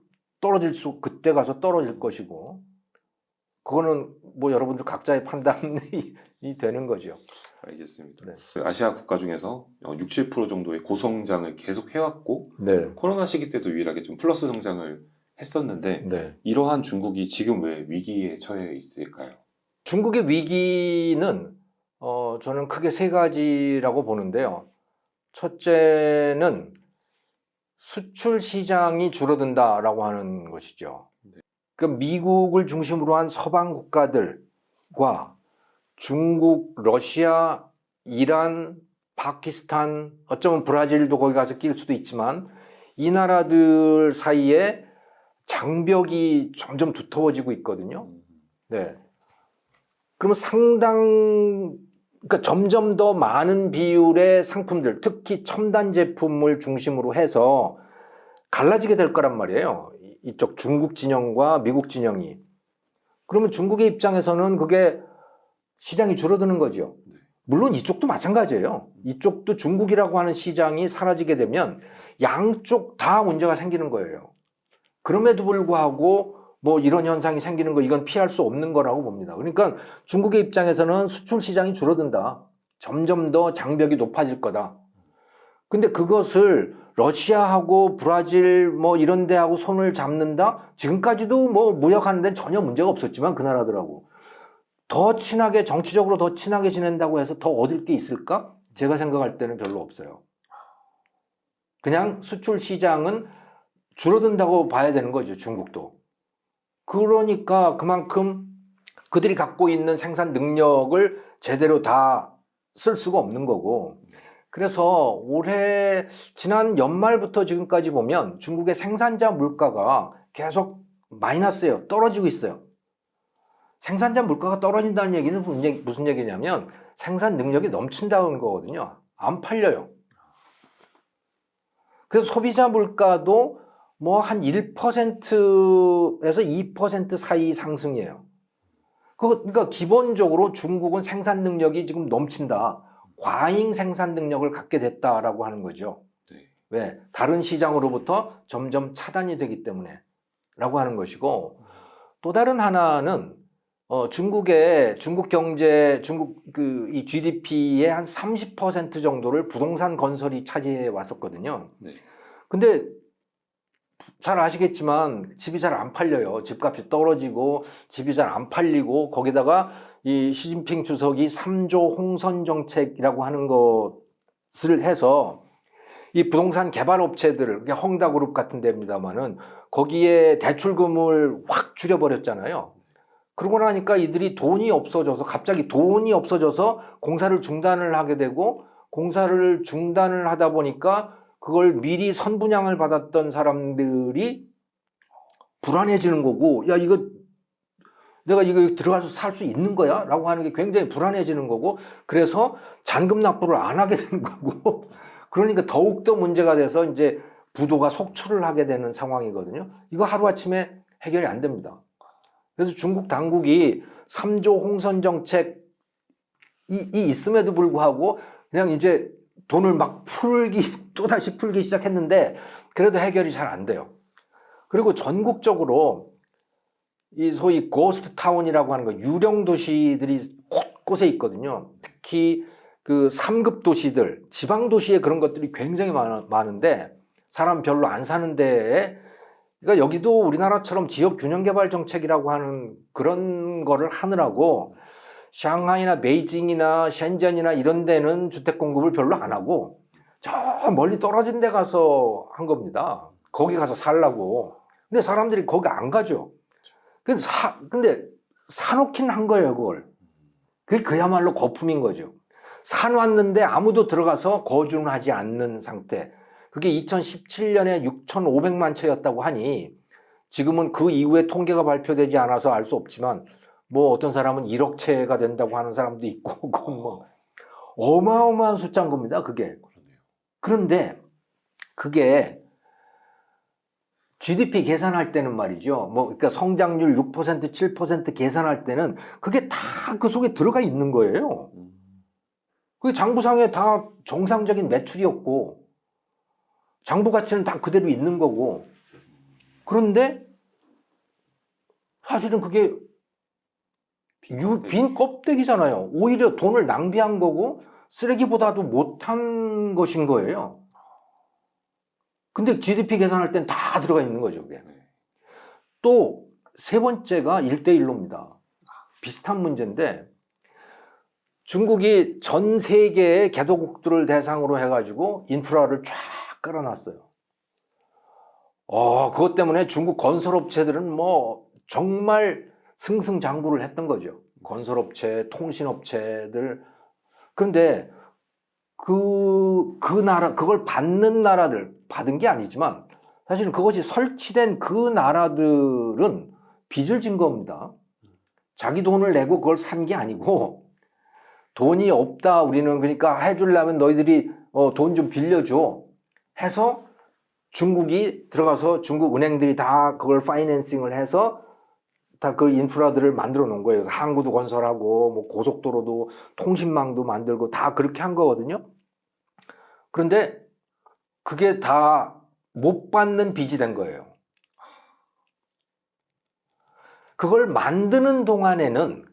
그때 가서 떨어질 것이고 그거는 뭐 여러분들 각자의 판단이 되는 거죠. 알겠습니다. 네. 아시아 국가 중에서 60% 정도의 고성장을 계속 해왔고 네. 코로나 시기 때도 유일하게 좀 플러스 성장을 했었는데 네. 이러한 중국이 지금 왜 위기에 처해 있을까요? 중국의 위기는 저는 크게 세 가지라고 보는데요. 첫째는 수출 시장이 줄어든다라고 하는 것이죠. 네. 그러니까 미국을 중심으로 한 서방 국가들과 중국, 러시아, 이란, 파키스탄, 어쩌면 브라질도 거기 가서 낄 수도 있지만 이 나라들 사이에 장벽이 점점 두터워지고 있거든요. 네. 그러면 그러니까 점점 더 많은 비율의 상품들, 특히 첨단 제품을 중심으로 해서 갈라지게 될 거란 말이에요. 이쪽 중국 진영과 미국 진영이. 그러면 중국의 입장에서는 그게 시장이 줄어드는 거죠. 물론 이쪽도 마찬가지예요. 이쪽도 중국이라고 하는 시장이 사라지게 되면 양쪽 다 문제가 생기는 거예요. 그럼에도 불구하고 뭐 이런 현상이 생기는 거 이건 피할 수 없는 거라고 봅니다. 그러니까 중국의 입장에서는 수출 시장이 줄어든다. 점점 더 장벽이 높아질 거다. 근데 그것을 러시아하고 브라질 뭐 이런 데하고 손을 잡는다? 지금까지도 뭐 무역하는 데는 전혀 문제가 없었지만 그 나라들하고 더 친하게 정치적으로 더 친하게 지낸다고 해서 더 얻을 게 있을까? 제가 생각할 때는 별로 없어요. 그냥 수출 시장은 줄어든다고 봐야 되는 거죠, 중국도. 그러니까 그만큼 그들이 갖고 있는 생산 능력을 제대로 다 쓸 수가 없는 거고. 그래서 지난 연말부터 지금까지 보면 중국의 생산자 물가가 계속 마이너스예요. 떨어지고 있어요. 생산자 물가가 떨어진다는 얘기는 무슨 얘기냐면 생산 능력이 넘친다는 거거든요. 안 팔려요. 그래서 소비자 물가도 뭐 한 1%에서 2% 사이 상승이에요. 그러니까 기본적으로 중국은 생산 능력이 지금 넘친다. 과잉 생산 능력을 갖게 됐다라고 하는 거죠. 네. 왜? 다른 시장으로부터 점점 차단이 되기 때문에 라고 하는 것이고 또 다른 하나는 중국 경제, 이 GDP의 한 30% 정도를 부동산 건설이 차지해 왔었거든요. 네. 근데 잘 아시겠지만 집이 잘 안 팔려요. 집값이 떨어지고 집이 잘 안 팔리고 거기다가 이 시진핑 주석이 3조 홍선 정책이라고 하는 것을 해서 이 부동산 개발 업체들, 헝다그룹 같은 데입니다만은 거기에 대출금을 확 줄여버렸잖아요. 그러고 나니까 이들이 갑자기 돈이 없어져서 공사를 중단을 하게 되고 공사를 중단을 하다 보니까 그걸 미리 선분양을 받았던 사람들이 불안해지는 거고, 야, 내가 이거 들어가서 살 수 있는 거야? 라고 하는 게 굉장히 불안해지는 거고, 그래서 잔금 납부를 안 하게 되는 거고, 그러니까 더욱더 문제가 돼서 이제 부도가 속출을 하게 되는 상황이거든요. 이거 하루아침에 해결이 안 됩니다. 그래서 중국 당국이 3조 홍선 정책이 있음에도 불구하고 그냥 이제 돈을 막 또다시 풀기 시작했는데 그래도 해결이 잘 안 돼요. 그리고 전국적으로 이 소위 고스트 타운이라고 하는 거 유령 도시들이 곳곳에 있거든요. 특히 그 3급 도시들, 지방 도시에 그런 것들이 굉장히 많은데 사람 별로 안 사는 데에 그러니까 여기도 우리나라처럼 지역 균형 개발 정책이라고 하는 그런 거를 하느라고 상하이나 베이징이나 셴전이나 이런 데는 주택 공급을 별로 안 하고 저 멀리 떨어진 데 가서 한 겁니다. 거기 가서 살라고. 근데 사람들이 거기 안 가죠. 근데 사놓긴 한 거예요, 그걸. 그게 그야말로 거품인 거죠. 사놨는데 아무도 들어가서 거주는 하지 않는 상태. 그게 2017년에 6,500만 채였다고 하니 지금은 그 이후에 통계가 발표되지 않아서 알 수 없지만 뭐 어떤 사람은 1억 채가 된다고 하는 사람도 있고 그건 뭐 어마어마한 숫자인 겁니다, 그게. 그런데 그게 GDP 계산할 때는 말이죠. 그러니까 성장률 6%, 7% 계산할 때는 그게 다 그 속에 들어가 있는 거예요. 그게 장부상에 다 정상적인 매출이었고 장부 가치는 다 그대로 있는 거고. 그런데 사실은 그게 빈 껍데기잖아요. 오히려 돈을 낭비한 거고 쓰레기보다도 못한 것인 거예요. 근데 GDP 계산할 땐 다 들어가 있는 거죠, 그게. 또 세 번째가 1대1로입니다. 비슷한 문제인데 중국이 전 세계의 개도국들을 대상으로 해가지고 인프라를 쫙 깔아놨어요. 그것 때문에 중국 건설업체들은 뭐 정말 승승장구를 했던 거죠. 건설업체, 통신업체들. 그런데 그 나라, 그걸 받는 나라들, 받은 게 아니지만 사실은 그것이 설치된 그 나라들은 빚을 진 겁니다. 자기 돈을 내고 그걸 산 게 아니고 돈이 없다 우리는 그러니까 해주려면 너희들이 돈 좀 빌려줘 해서 중국이 들어가서 중국 은행들이 다 그걸 파이낸싱을 해서 다 그 인프라들을 만들어 놓은 거예요. 항구도 건설하고 뭐 고속도로도 통신망도 만들고 다 그렇게 한 거거든요. 그런데 그게 다 못 받는 빚이 된 거예요. 그걸 만드는 동안에는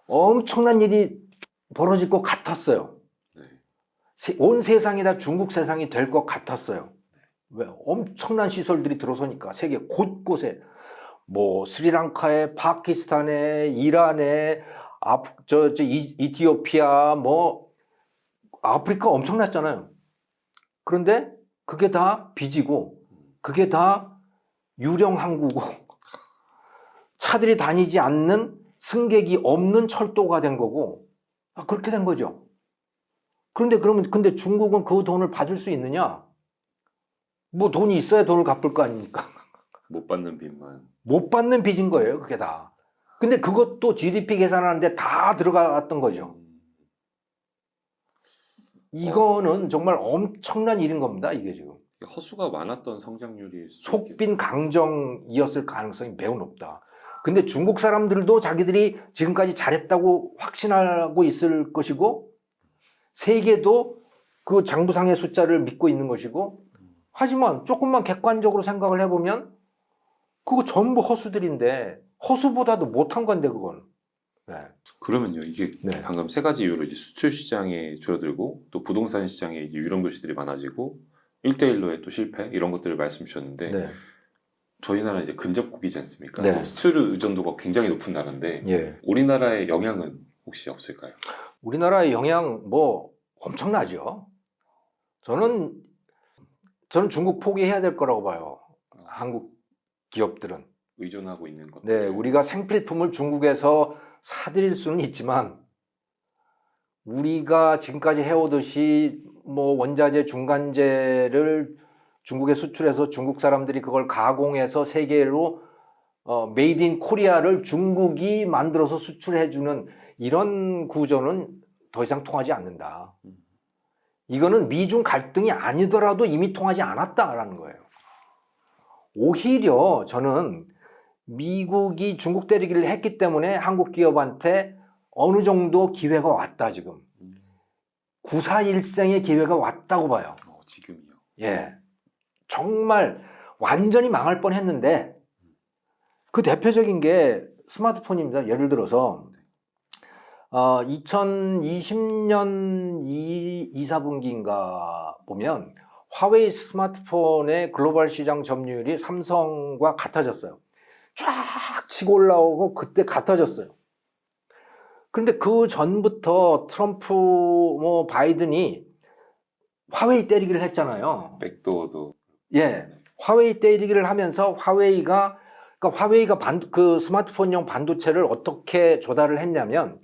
엄청난 일이 벌어질 것 같았어요. 온 세상이 다 중국 세상이 될 것 같았어요. 왜? 엄청난 시설들이 들어서니까 세계 곳곳에 뭐 스리랑카에, 파키스탄에, 이란에, 이티오피아, 뭐 아프리카 엄청났잖아요. 그런데 그게 다 빚이고 그게 다 유령 항구고 차들이 다니지 않는 승객이 없는 철도가 된 거고 그렇게 된 거죠. 근데 중국은 그 돈을 받을 수 있느냐? 뭐 돈이 있어야 돈을 갚을 거 아닙니까? 못 받는 빚만. 못 받는 빚인 거예요, 그게 다. 근데 그것도 GDP 계산하는데 다 들어갔던 거죠. 이거는 정말 엄청난 일인 겁니다, 이게 지금. 허수가 많았던 성장률이 속빈 강정이었을 가능성이 매우 높다. 근데 중국 사람들도 자기들이 지금까지 잘했다고 확신하고 있을 것이고 세계도 그 장부상의 숫자를 믿고 있는 것이고 하지만 조금만 객관적으로 생각을 해보면 그거 전부 허수들인데 허수보다도 못한 건데 그건. 네. 그러면요 이게 네. 방금 세 가지 이유로 이제 수출 시장이 줄어들고 또 부동산 시장에 이제 유령 도시들이 많아지고 1대1로의 또 실패 이런 것들을 말씀 주셨는데 네. 저희 나라 이제 근접국이지 않습니까? 네. 또 수출 의존도가 굉장히 높은 나라인데 예. 우리나라의 영향은 혹시 없을까요? 우리나라의 영향 뭐 엄청나죠. 저는 중국 포기해야 될 거라고 봐요. 한국 기업들은. 의존하고 있는 것들. 네, 우리가 생필품을 중국에서 사들일 수는 있지만 우리가 지금까지 해오듯이 뭐 원자재, 중간재를 중국에 수출해서 중국 사람들이 그걸 가공해서 세계로 메이드 인 코리아를 중국이 만들어서 수출해주는 이런 구조는 더 이상 통하지 않는다. 이거는 미중 갈등이 아니더라도 이미 통하지 않았다라는 거예요. 오히려 저는 미국이 중국 때리기를 했기 때문에 한국 기업한테 어느 정도 기회가 왔다 지금. 941생의 기회가 왔다고 봐요. 지금이요? 예, 정말 완전히 망할 뻔했는데 그 대표적인 게 스마트폰입니다. 예를 들어서 2020년 2, 4분기인가 보면 화웨이 스마트폰의 글로벌 시장 점유율이 삼성과 같아졌어요. 쫙 치고 올라오고 그때 같아졌어요. 그런데 그 전부터 트럼프 뭐 바이든이 화웨이 때리기를 했잖아요. 백도어도. 예, 화웨이 때리기를 하면서 화웨이가 그 스마트폰용 반도체를 어떻게 조달을 했냐면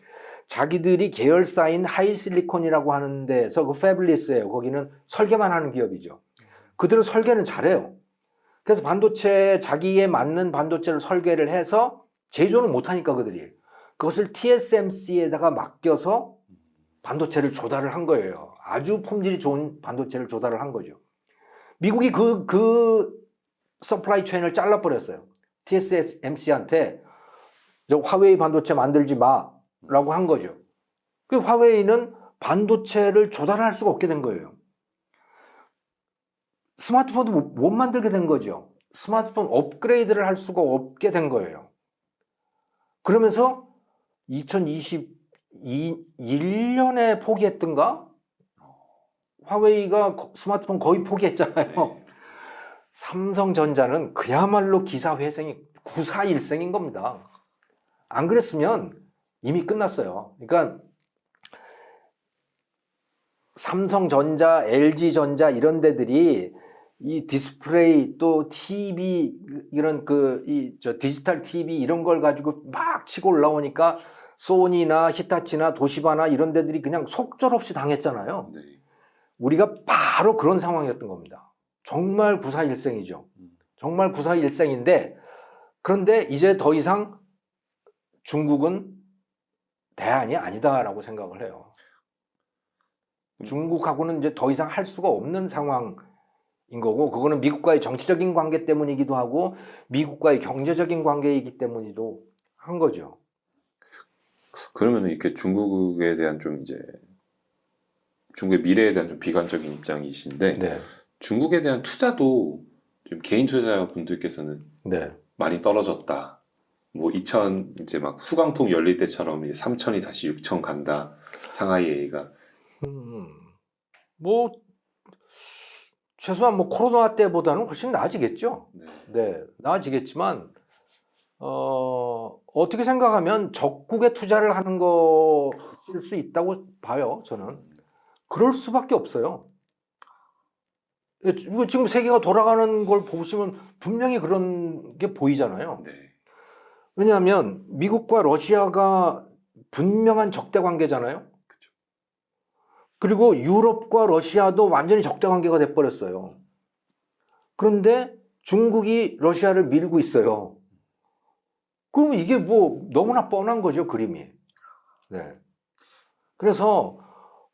자기들이 계열사인 하이실리콘이라고 하는 데서 그 패블리스예요. 거기는 설계만 하는 기업이죠. 그들은 설계는 잘해요. 그래서 자기에 맞는 반도체를 설계를 해서 제조는 못하니까 그들이 그것을 TSMC에다가 맡겨서 반도체를 조달을 한 거예요. 아주 품질이 좋은 반도체를 조달을 한 거죠. 미국이 그 서플라이 체인을 잘라버렸어요. TSMC한테 저 화웨이 반도체 만들지 마라고 한 거죠. 그 화웨이는 반도체를 조달할 수가 없게 된 거예요. 스마트폰도 못 만들게 된 거죠. 스마트폰 업그레이드를 할 수가 없게 된 거예요. 그러면서 2021년에 포기했던가? 화웨이가 스마트폰 거의 포기했잖아요. 네. 삼성전자는 그야말로 기사회생이 구사일생인 겁니다. 안 그랬으면 이미 끝났어요. 그러니까 삼성전자, LG전자 이런 데들이 이 디스플레이 또 TV 이런 디지털 TV 이런 걸 가지고 막 치고 올라오니까 소니나 히타치나 도시바나 이런 데들이 그냥 속절없이 당했잖아요. 네. 우리가 바로 그런 상황이었던 겁니다. 정말 구사일생이죠. 정말 구사일생인데 그런데 이제 더 이상 중국은 대안이 아니다라고 생각을 해요. 중국하고는 이제 더 이상 할 수가 없는 상황인 거고 그거는 미국과의 정치적인 관계 때문이기도 하고 미국과의 경제적인 관계이기 때문이기도 한 거죠. 그러면 이렇게 중국에 대한 좀 이제 중국의 미래에 대한 좀 비관적인 입장이신데 네. 중국에 대한 투자도 좀 개인 투자자분들께서는 네. 많이 떨어졌다. 뭐 2000 이제 막 수강통 열릴 때처럼 이제 3,000이 다시 6,000 간다. 상하이 A가. 뭐 최소한 뭐 코로나 때보다는 훨씬 나아지겠죠. 네. 네, 나아지겠지만 어떻게 생각하면 적국에 투자를 하는 것일 수 있다고 봐요. 저는 그럴 수밖에 없어요. 지금 세계가 돌아가는 걸 보시면 분명히 그런 게 보이잖아요. 네. 왜냐하면 미국과 러시아가 분명한 적대 관계잖아요. 그리고 유럽과 러시아도 완전히 적대 관계가 돼버렸어요. 그런데 중국이 러시아를 밀고 있어요. 그럼 이게 뭐 너무나 뻔한 거죠, 그림이. 네. 그래서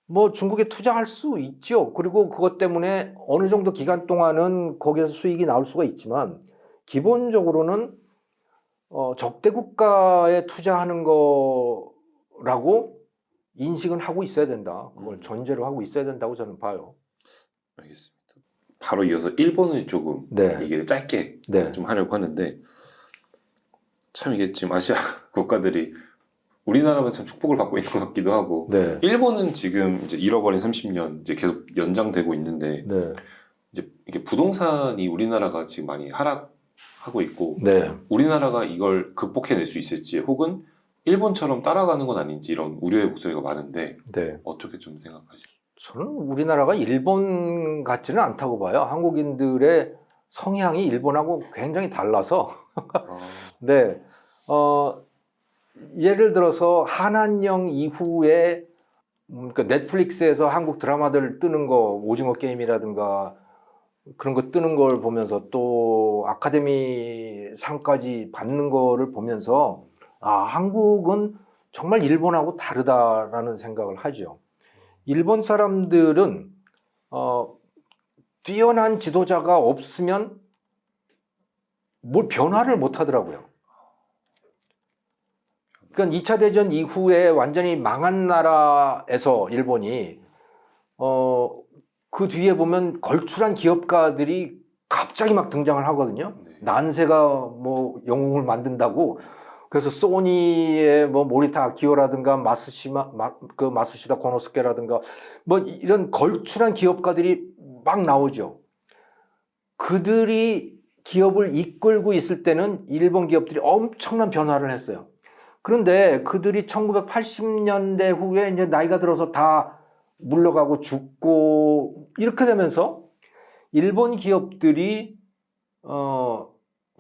뭐 중국에 투자할 수 있죠. 그리고 그것 때문에 어느 정도 기간 동안은 거기에서 수익이 나올 수가 있지만 기본적으로는 적대 국가에 투자하는 거라고 인식은 하고 있어야 된다. 그걸 전제로 하고 있어야 된다고 저는 봐요. 알겠습니다. 바로 이어서 일본을 조금 네. 이게 짧게 네. 좀 하려고 하는데 참 이게 지금 아시아 국가들이 우리나라만 참 축복을 받고 있는 것 같기도 하고 네. 일본은 지금 이제 잃어버린 30년 이제 계속 연장되고 있는데 네. 이제 이게 부동산이 우리나라가 지금 많이 하락하고 있고 네. 우리나라가 이걸 극복해낼 수 있을지 혹은 일본처럼 따라가는 건 아닌지 이런 우려의 목소리가 많은데 네. 어떻게 좀 생각하시나요? 저는 우리나라가 일본 같지는 않다고 봐요. 한국인들의 성향이 일본하고 굉장히 달라서. 네. 예를 들어서 한한령 이후에 그러니까 넷플릭스에서 한국 드라마들 뜨는 거 오징어 게임이라든가 그런 거 뜨는 걸 보면서 또 아카데미 상까지 받는 거를 보면서 한국은 정말 일본하고 다르다라는 생각을 하죠. 일본 사람들은 뛰어난 지도자가 없으면 뭘 변화를 못 하더라고요. 그러니까 2차 대전 이후에 완전히 망한 나라에서 일본이 그 뒤에 보면 걸출한 기업가들이 갑자기 막 등장을 하거든요. 네. 난세가 뭐 영웅을 만든다고. 그래서 소니의 뭐 모리타 아키오라든가 마스시다 코노스케라든가 뭐 이런 걸출한 기업가들이 막 나오죠. 그들이 기업을 이끌고 있을 때는 일본 기업들이 엄청난 변화를 했어요. 그런데 그들이 1980년대 후에 이제 나이가 들어서 다 물러가고 죽고 이렇게 되면서 일본 기업들이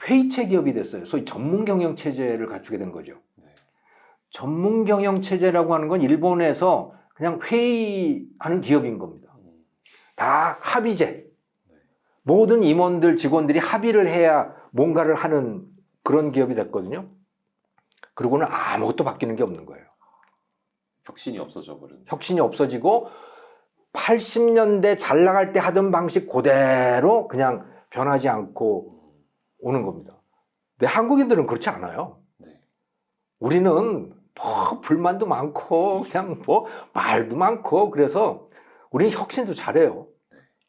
회의체 기업이 됐어요. 소위 전문 경영 체제를 갖추게 된 거죠. 네. 전문 경영 체제라고 하는 건 일본에서 그냥 회의하는 기업인 겁니다. 다 합의제. 모든 임원들, 직원들이 합의를 해야 뭔가를 하는 그런 기업이 됐거든요. 그러고는 아무것도 바뀌는 게 없는 거예요. 혁신이 없어져 버린. 혁신이 없어지고 80년대 잘 나갈 때 하던 방식 그대로 그냥 변하지 않고 오는 겁니다. 근데 한국인들은 그렇지 않아요. 네. 우리는 뭐 불만도 많고 그냥 뭐 말도 많고 그래서 우리는 혁신도 잘해요.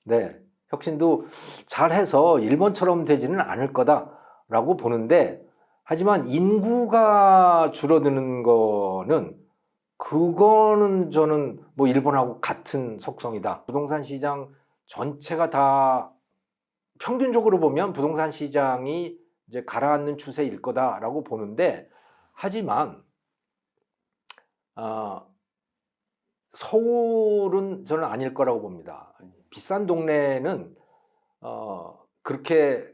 네, 혁신도 잘해서 일본처럼 되지는 않을 거다라고 보는데 하지만 인구가 줄어드는 그거는 저는 뭐 일본하고 같은 속성이다. 부동산 시장 전체가 다 평균적으로 보면 부동산 시장이 이제 가라앉는 추세일 거다라고 보는데, 하지만 서울은 저는 아닐 거라고 봅니다. 비싼 동네는 그렇게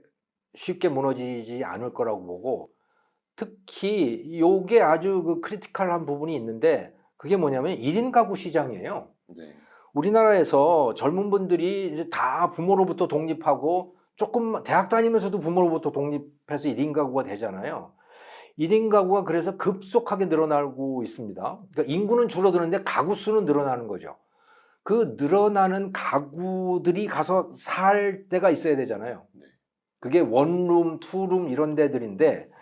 쉽게 무너지지 않을 거라고 보고, 특히 요게 아주 그 크리티컬한 부분이 있는데, 그게 뭐냐면 1인 가구 시장이에요. 네. 우리나라에서 젊은 분들이 이제 다 부모로부터 독립하고, 조금 대학 다니면서도 부모로부터 독립해서 1인 가구가 되잖아요. 1인 가구가 그래서 급속하게 늘어나고 있습니다. 그러니까 인구는 줄어드는데 가구 수는 늘어나는 거죠. 그 늘어나는 가구들이 가서 살 데가 있어야 되잖아요. 그게 원룸, 투룸 이런 데들인데,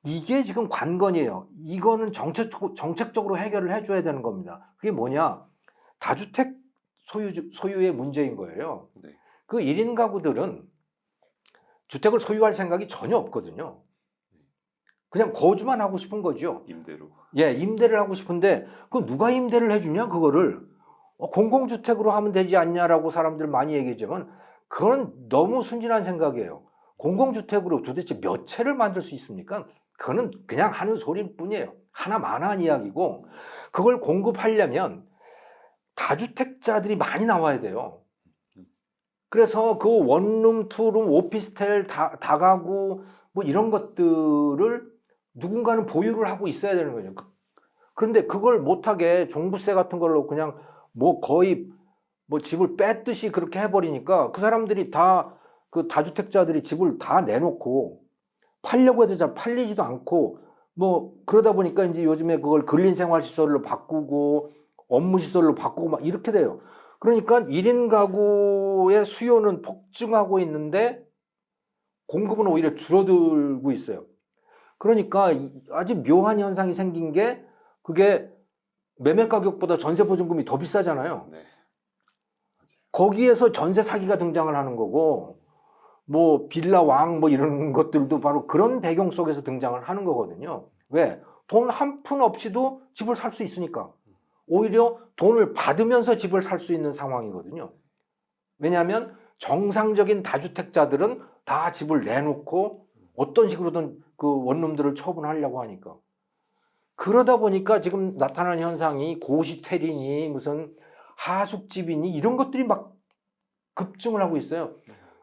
이게 지금 관건이에요. 이거는 정책적으로 해결을 해줘야 되는 겁니다. 그게 뭐냐? 다주택 소유의 문제인 거예요. 네. 그 1인 가구들은 주택을 소유할 생각이 전혀 없거든요. 그냥 거주만 하고 싶은 거죠. 임대로. 예, 임대를 하고 싶은데, 그 누가 임대를 해주냐, 그거를. 공공주택으로 하면 되지 않냐라고 사람들 많이 얘기하지만, 그건 너무 순진한 생각이에요. 공공주택으로 도대체 몇 채를 만들 수 있습니까? 그거는 그냥 하는 소리일 뿐이에요. 하나만 한 이야기고, 그걸 공급하려면 다주택자들이 많이 나와야 돼요. 그래서 그 원룸, 투룸, 오피스텔, 다가구 뭐 이런 것들을 누군가는 보유를 하고 있어야 되는 거죠. 그런데 그걸 못하게 종부세 같은 걸로 그냥 뭐 거의 뭐 집을 뺐듯이 그렇게 해버리니까, 그 사람들이 다, 그 다주택자들이 집을 다 내놓고 팔려고 해도 잘 팔리지도 않고, 뭐 그러다 보니까 이제 요즘에 그걸 근린생활시설로 바꾸고 업무시설로 바꾸고 막 이렇게 돼요. 그러니까 1인 가구의 수요는 폭증하고 있는데 공급은 오히려 줄어들고 있어요. 그러니까 아주 묘한 현상이 생긴 게, 그게 매매 가격보다 전세 보증금이 더 비싸잖아요. 네. 거기에서 전세 사기가 등장을 하는 거고, 뭐 빌라 왕 뭐 이런 것들도 바로 그런 배경 속에서 등장을 하는 거거든요. 왜? 돈 한 푼 없이도 집을 살 수 있으니까. 오히려 돈을 받으면서 집을 살 수 있는 상황이거든요. 왜냐하면 정상적인 다주택자들은 다 집을 내놓고 어떤 식으로든 그 원룸들을 처분하려고 하니까. 그러다 보니까 지금 나타나는 현상이 고시텔이니 무슨 하숙집이니 이런 것들이 막 급증을 하고 있어요.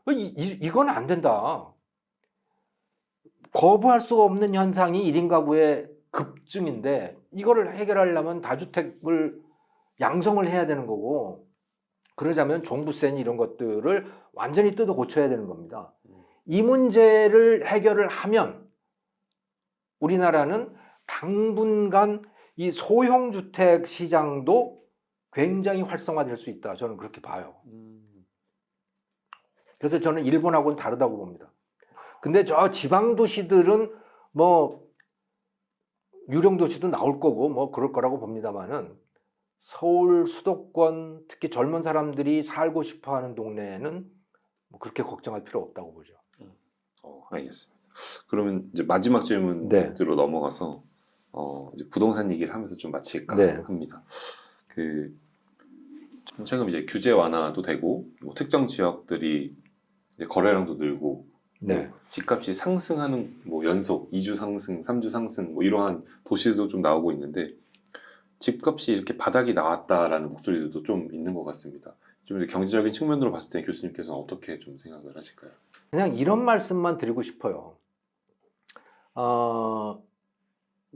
이건 안 된다. 거부할 수가 없는 현상이 1인 가구의 급증인데, 이거를 해결하려면 다주택을 양성을 해야 되는 거고, 그러자면 종부세니 이런 것들을 완전히 뜯어 고쳐야 되는 겁니다. 이 문제를 해결을 하면 우리나라는 당분간 이 소형주택 시장도 굉장히 활성화될 수 있다. 저는 그렇게 봐요. 그래서 저는 일본하고는 다르다고 봅니다. 근데 저 지방 도시들은 뭐 유령 도시도 나올 거고 뭐 그럴 거라고 봅니다만은, 서울 수도권 특히 젊은 사람들이 살고 싶어 하는 동네에는 뭐 그렇게 걱정할 필요 없다고 보죠. 알겠습니다. 그러면 이제 마지막 질문으로 넘어가서 이제 부동산 얘기를 하면서 좀 마칠까 합니다. 그 최근 이제 규제 완화도 되고, 뭐 특정 지역들이 이제 거래량도 늘고, 뭐 집값이 상승하는 뭐 연속 2주 상승, 3주 상승 뭐 이러한 도시도 좀 나오고 있는데, 집값이 이렇게 바닥이 나왔다라는 목소리도 좀 있는 것 같습니다. 좀 경제적인 측면으로 봤을 때 교수님께서는 어떻게 좀 생각을 하실까요? 그냥 이런 말씀만 드리고 싶어요.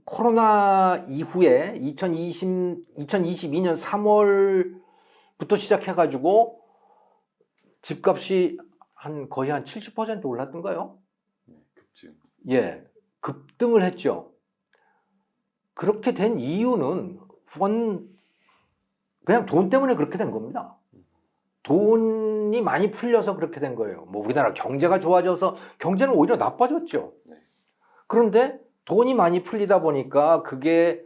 코로나 이후에 2022년 3월부터 시작해가지고 집값이 거의 한 70% 올랐던가요? 급증. 예, 급등을 했죠. 그렇게 된 이유는 그냥 돈 때문에 그렇게 된 겁니다. 돈이 많이 풀려서 그렇게 된 거예요. 뭐 우리나라 경제가 좋아져서, 경제는 오히려 나빠졌죠. 그런데 돈이 많이 풀리다 보니까 그게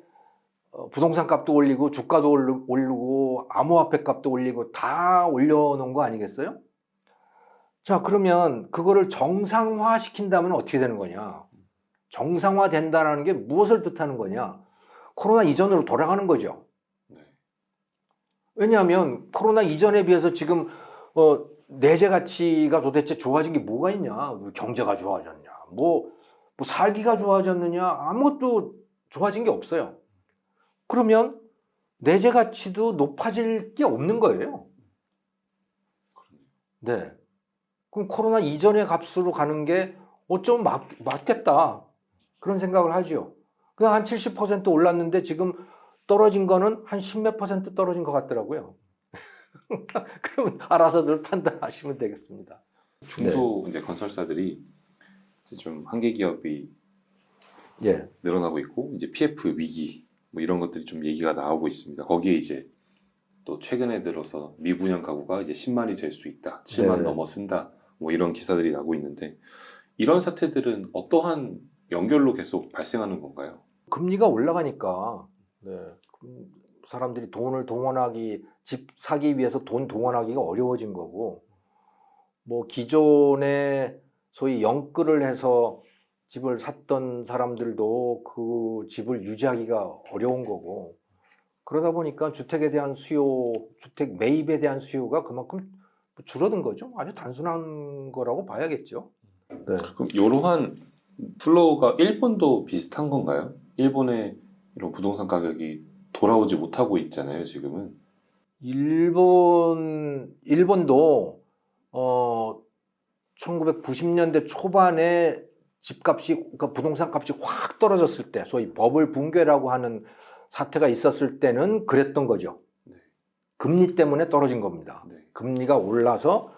부동산 값도 올리고 주가도 오르고 암호화폐 값도 올리고 다 올려놓은 거 아니겠어요? 자, 그러면 그거를 정상화 시킨다면 어떻게 되는 거냐? 정상화된다는 게 무엇을 뜻하는 거냐? 코로나 이전으로 돌아가는 거죠. 네. 왜냐하면 코로나 이전에 비해서 지금 내재 가치가 도대체 좋아진 게 뭐가 있냐? 뭐 경제가 좋아졌냐? 뭐 살기가 좋아졌느냐? 아무것도 좋아진 게 없어요. 그러면 내재 가치도 높아질 게 없는 거예요. 네. 그럼 코로나 이전의 값으로 가는 게 어쩌면 맞겠다. 그런 생각을 하죠. 그냥 한 70% 올랐는데 지금 떨어진 거는 한 10몇 % 떨어진 것 같더라고요. 그럼 알아서들 판단하시면 되겠습니다. 중소 이제 건설사들이 이제 좀 한계 기업이 예. 늘어나고 있고 이제 PF 위기 뭐 이런 것들이 좀 얘기가 나오고 있습니다. 거기에 이제 또 최근에 들어서 미분양 가구가 이제 10만이 될 수 있다, 7만 네. 넘어 쓴다, 뭐 이런 기사들이 나고 있는데 이런 사태들은 어떠한 연결로 계속 발생하는 건가요? 금리가 올라가니까 네. 사람들이 돈을 동원하기, 집 사기 위해서 돈 동원하기가 어려워진 거고, 뭐 기존에 소위 영끌을 해서 집을 샀던 사람들도 그 집을 유지하기가 어려운 거고, 그러다 보니까 주택에 대한 수요, 주택 매입에 대한 수요가 그만큼 줄어든 거죠. 아주 단순한 거라고 봐야겠죠. 네. 그럼 이러한 플로우가 일본도 비슷한 건가요? 일본의 이런 부동산 가격이 돌아오지 못하고 있잖아요, 지금은. 일본도 1990년대 초반에 집값이, 그러니까 부동산 값이 확 떨어졌을 때, 소위 버블 붕괴라고 하는 사태가 있었을 때는 그랬던 거죠. 네. 금리 때문에 떨어진 겁니다. 네. 금리가 올라서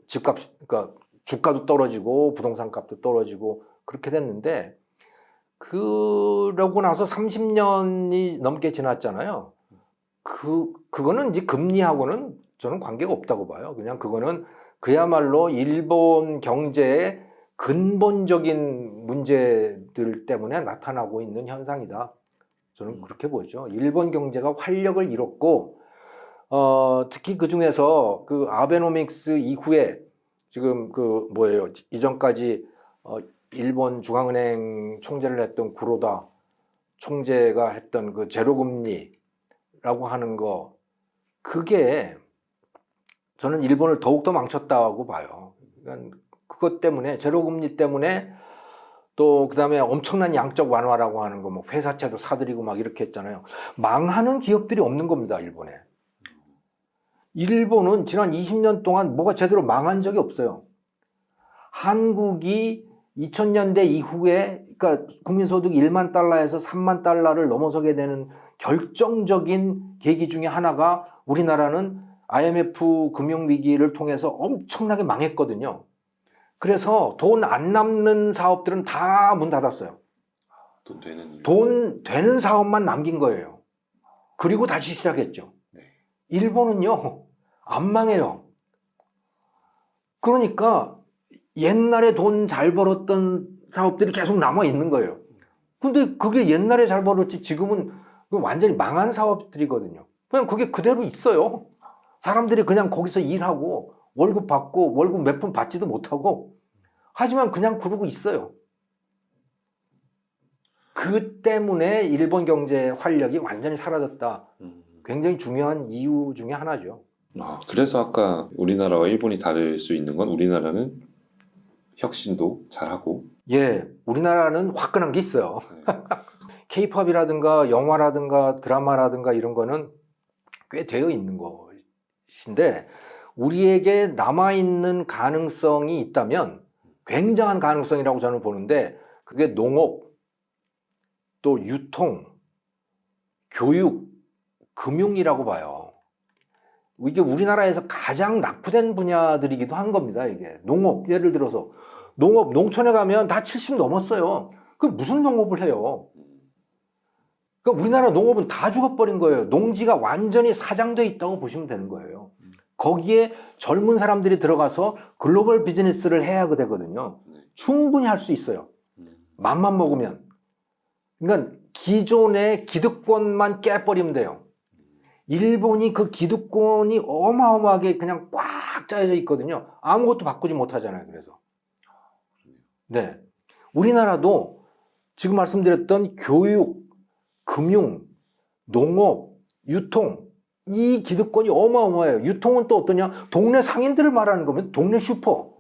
집값, 그러니까 주가도 떨어지고 부동산 값도 떨어지고 그렇게 됐는데, 그러고 나서 30년이 넘게 지났잖아요. 그거는 이제 금리하고는 저는 관계가 없다고 봐요. 그냥 그거는 그야말로 일본 경제의 근본적인 문제들 때문에 나타나고 있는 현상이다. 저는 그렇게 보죠. 일본 경제가 활력을 잃었고, 특히 그 중에서 그 아베노믹스 이후에 지금 그 뭐예요? 이전까지 일본 중앙은행 총재를 했던 구로다 총재가 했던 그 제로금리라고 하는 거, 그게 저는 일본을 더욱더 망쳤다고 봐요. 그러니까 그것 때문에, 제로금리 때문에, 또 그다음에 엄청난 양적 완화라고 하는 거, 뭐 회사채도 사들이고 막 이렇게 했잖아요. 망하는 기업들이 없는 겁니다, 일본에. 일본은 지난 20년 동안 뭐가 제대로 망한 적이 없어요. 한국이 2000년대 이후에, 그러니까 국민소득 1만 달러에서 3만 달러를 넘어서게 되는 결정적인 계기 중에 하나가, 우리나라는 IMF 금융위기를 통해서 엄청나게 망했거든요. 그래서 돈 안 남는 사업들은 다 문 닫았어요. 돈 되는 사업만 남긴 거예요. 그리고 다시 시작했죠. 네. 일본은요, 안 망해요. 그러니까 옛날에 돈 잘 벌었던 사업들이 계속 남아 있는 거예요. 근데 그게 옛날에 잘 벌었지 지금은 완전히 망한 사업들이거든요. 그냥 그게 그대로 있어요. 사람들이 그냥 거기서 일하고 월급 받고 월급 몇 푼 받지도 못하고, 하지만 그냥 그러고 있어요. 그 때문에 일본 경제 활력이 완전히 사라졌다. 굉장히 중요한 이유 중에 하나죠. 그래서 아까 우리나라와 일본이 다를 수 있는 건, 우리나라는 혁신도 잘하고, 예, 우리나라는 화끈한 게 있어요. 네. K-팝이라든가 영화라든가 드라마라든가 이런 거는 꽤 되어 있는 것인데, 우리에게 남아있는 가능성이 있다면, 굉장한 가능성이라고 저는 보는데, 그게 농업, 또 유통, 교육, 금융이라고 봐요. 이게 우리나라에서 가장 낙후된 분야들이기도 한 겁니다. 이게 농업, 예를 들어서 농업, 농촌에 가면 다 70 넘었어요. 그 무슨 농업을 해요? 그러니까 우리나라 농업은 다 죽어버린 거예요. 농지가 완전히 사장돼 있다고 보시면 되는 거예요. 거기에 젊은 사람들이 들어가서 글로벌 비즈니스를 해야 되거든요. 충분히 할 수 있어요. 맘만 먹으면. 그러니까 기존의 기득권만 깨버리면 돼요. 일본이 그 기득권이 어마어마하게 그냥 꽉 짜여져 있거든요. 아무것도 바꾸지 못하잖아요. 그래서. 네. 우리나라도 지금 말씀드렸던 교육, 금융, 농업, 유통 이 기득권이 어마어마해요. 유통은 또 어떠냐? 동네 상인들을 말하는 거면 동네 슈퍼.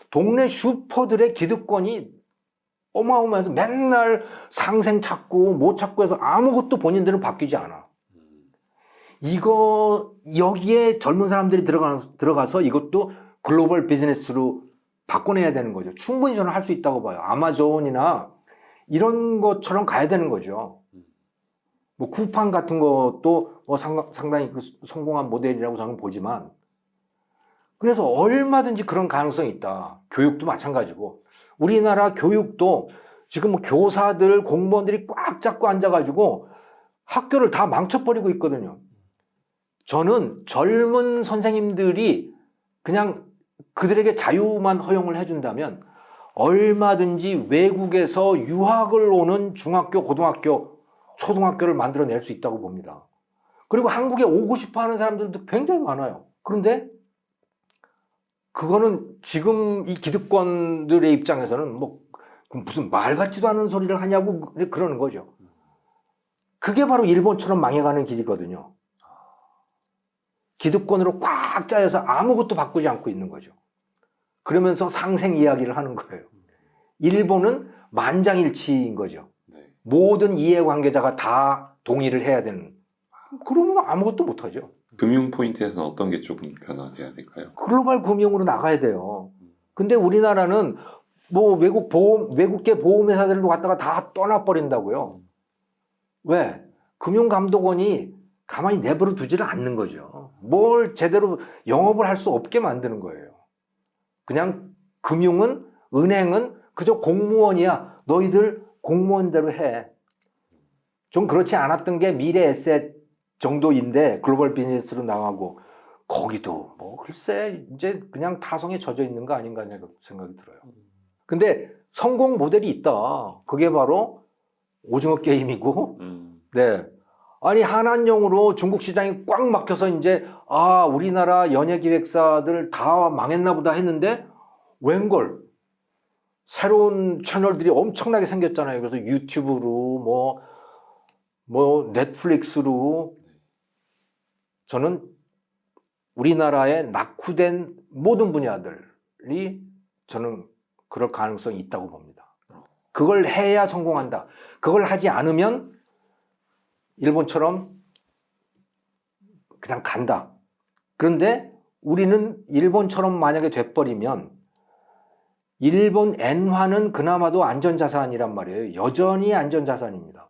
동네 슈퍼들의 기득권이 어마어마해서 맨날 상생 찾고 뭐 찾고 해서 아무것도 본인들은 바뀌지 않아. 여기에 젊은 사람들이 들어가서 이것도 글로벌 비즈니스로 바꿔내야 되는 거죠. 충분히 저는 할 수 있다고 봐요. 아마존이나 이런 것처럼 가야 되는 거죠. 뭐 쿠팡 같은 것도 상당히 성공한 모델이라고 저는 보지만, 그래서 얼마든지 그런 가능성이 있다. 교육도 마찬가지고, 우리나라 교육도 지금 뭐 교사들, 공무원들이 꽉 잡고 앉아가지고 학교를 다 망쳐버리고 있거든요. 저는 젊은 선생님들이 그냥 그들에게 자유만 허용을 해준다면 얼마든지 외국에서 유학을 오는 중학교, 고등학교, 초등학교를 만들어낼 수 있다고 봅니다. 그리고 한국에 오고 싶어 하는 사람들도 굉장히 많아요. 그런데 그거는 지금 이 기득권들의 입장에서는 뭐 무슨 말 같지도 않은 소리를 하냐고 그러는 거죠. 그게 바로 일본처럼 망해가는 길이거든요. 기득권으로 꽉 짜여서 아무것도 바꾸지 않고 있는 거죠. 그러면서 상생 이야기를 하는 거예요. 일본은 만장일치인 거죠. 모든 이해관계자가 다 동의를 해야 되는. 그러면 아무것도 못하죠. 금융 포인트에서는 어떤 게 조금 변화돼야 될까요? 글로벌 금융으로 나가야 돼요. 근데 우리나라는 뭐 외국계 보험회사들도 갖다가 다 떠나버린다고요. 왜? 금융감독원이 가만히 내버려 두지를 않는 거죠. 뭘 제대로 영업을 할 수 없게 만드는 거예요. 그냥 금융은, 은행은 그저 공무원이야. 너희들 공무원대로 해. 좀 그렇지 않았던 게 미래 에셋 정도인데 글로벌 비즈니스로 나가고, 거기도 뭐 글쎄 이제 그냥 타성에 젖어 있는 거 아닌가 생각이 들어요. 근데 성공 모델이 있다. 그게 바로 오징어 게임이고, 네. 아니 한한령으로 중국 시장이 꽉 막혀서 이제 우리나라 연예기획사들 다 망했나 보다 했는데 웬걸 새로운 채널들이 엄청나게 생겼잖아요. 그래서 유튜브로 뭐 넷플릭스로, 저는 우리나라에 낙후된 모든 분야들이 저는 그럴 가능성이 있다고 봅니다. 그걸 해야 성공한다. 그걸 하지 않으면 일본처럼 그냥 간다. 그런데 우리는 일본처럼 만약에 돼버리면, 일본 엔화는 그나마도 안전자산이란 말이에요. 여전히 안전자산입니다.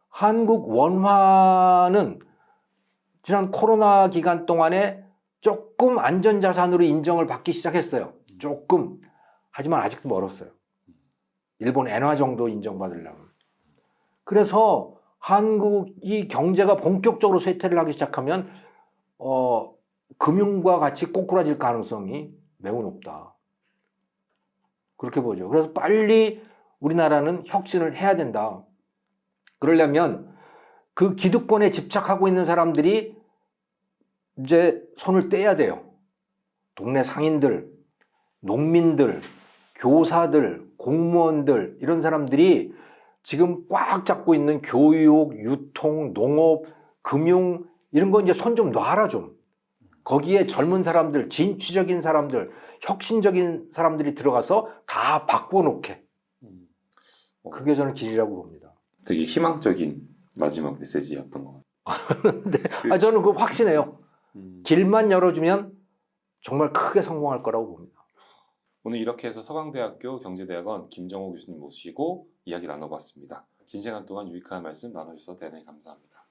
한국 원화는 지난 코로나 기간 동안에 조금 안전자산으로 인정을 받기 시작했어요. 조금. 하지만 아직도 멀었어요. 일본 엔화 정도 인정받으려면. 그래서 한국이 경제가 본격적으로 쇠퇴를 하기 시작하면 금융과 같이 꼬꾸라질 가능성이 매우 높다. 그렇게 보죠. 그래서 빨리 우리나라는 혁신을 해야 된다. 그러려면 그 기득권에 집착하고 있는 사람들이 이제 손을 떼야 돼요. 동네 상인들, 농민들, 교사들, 공무원들, 이런 사람들이 지금 꽉 잡고 있는 교육, 유통, 농업, 금융 이런 거 이제 손 좀 놔라 좀. 거기에 젊은 사람들, 진취적인 사람들, 혁신적인 사람들이 들어가서 다 바꿔놓게. 그게 저는 길이라고 봅니다. 되게 희망적인 마지막 메시지였던 것 같아요. 네. 저는 그거 확신해요. 길만 열어주면 정말 크게 성공할 거라고 봅니다. 오늘 이렇게 해서 서강대학교 경제대학원 김정호 교수님 모시고 이야기 나눠봤습니다. 긴 시간 동안 유익한 말씀 나눠주셔서 대단히 감사합니다.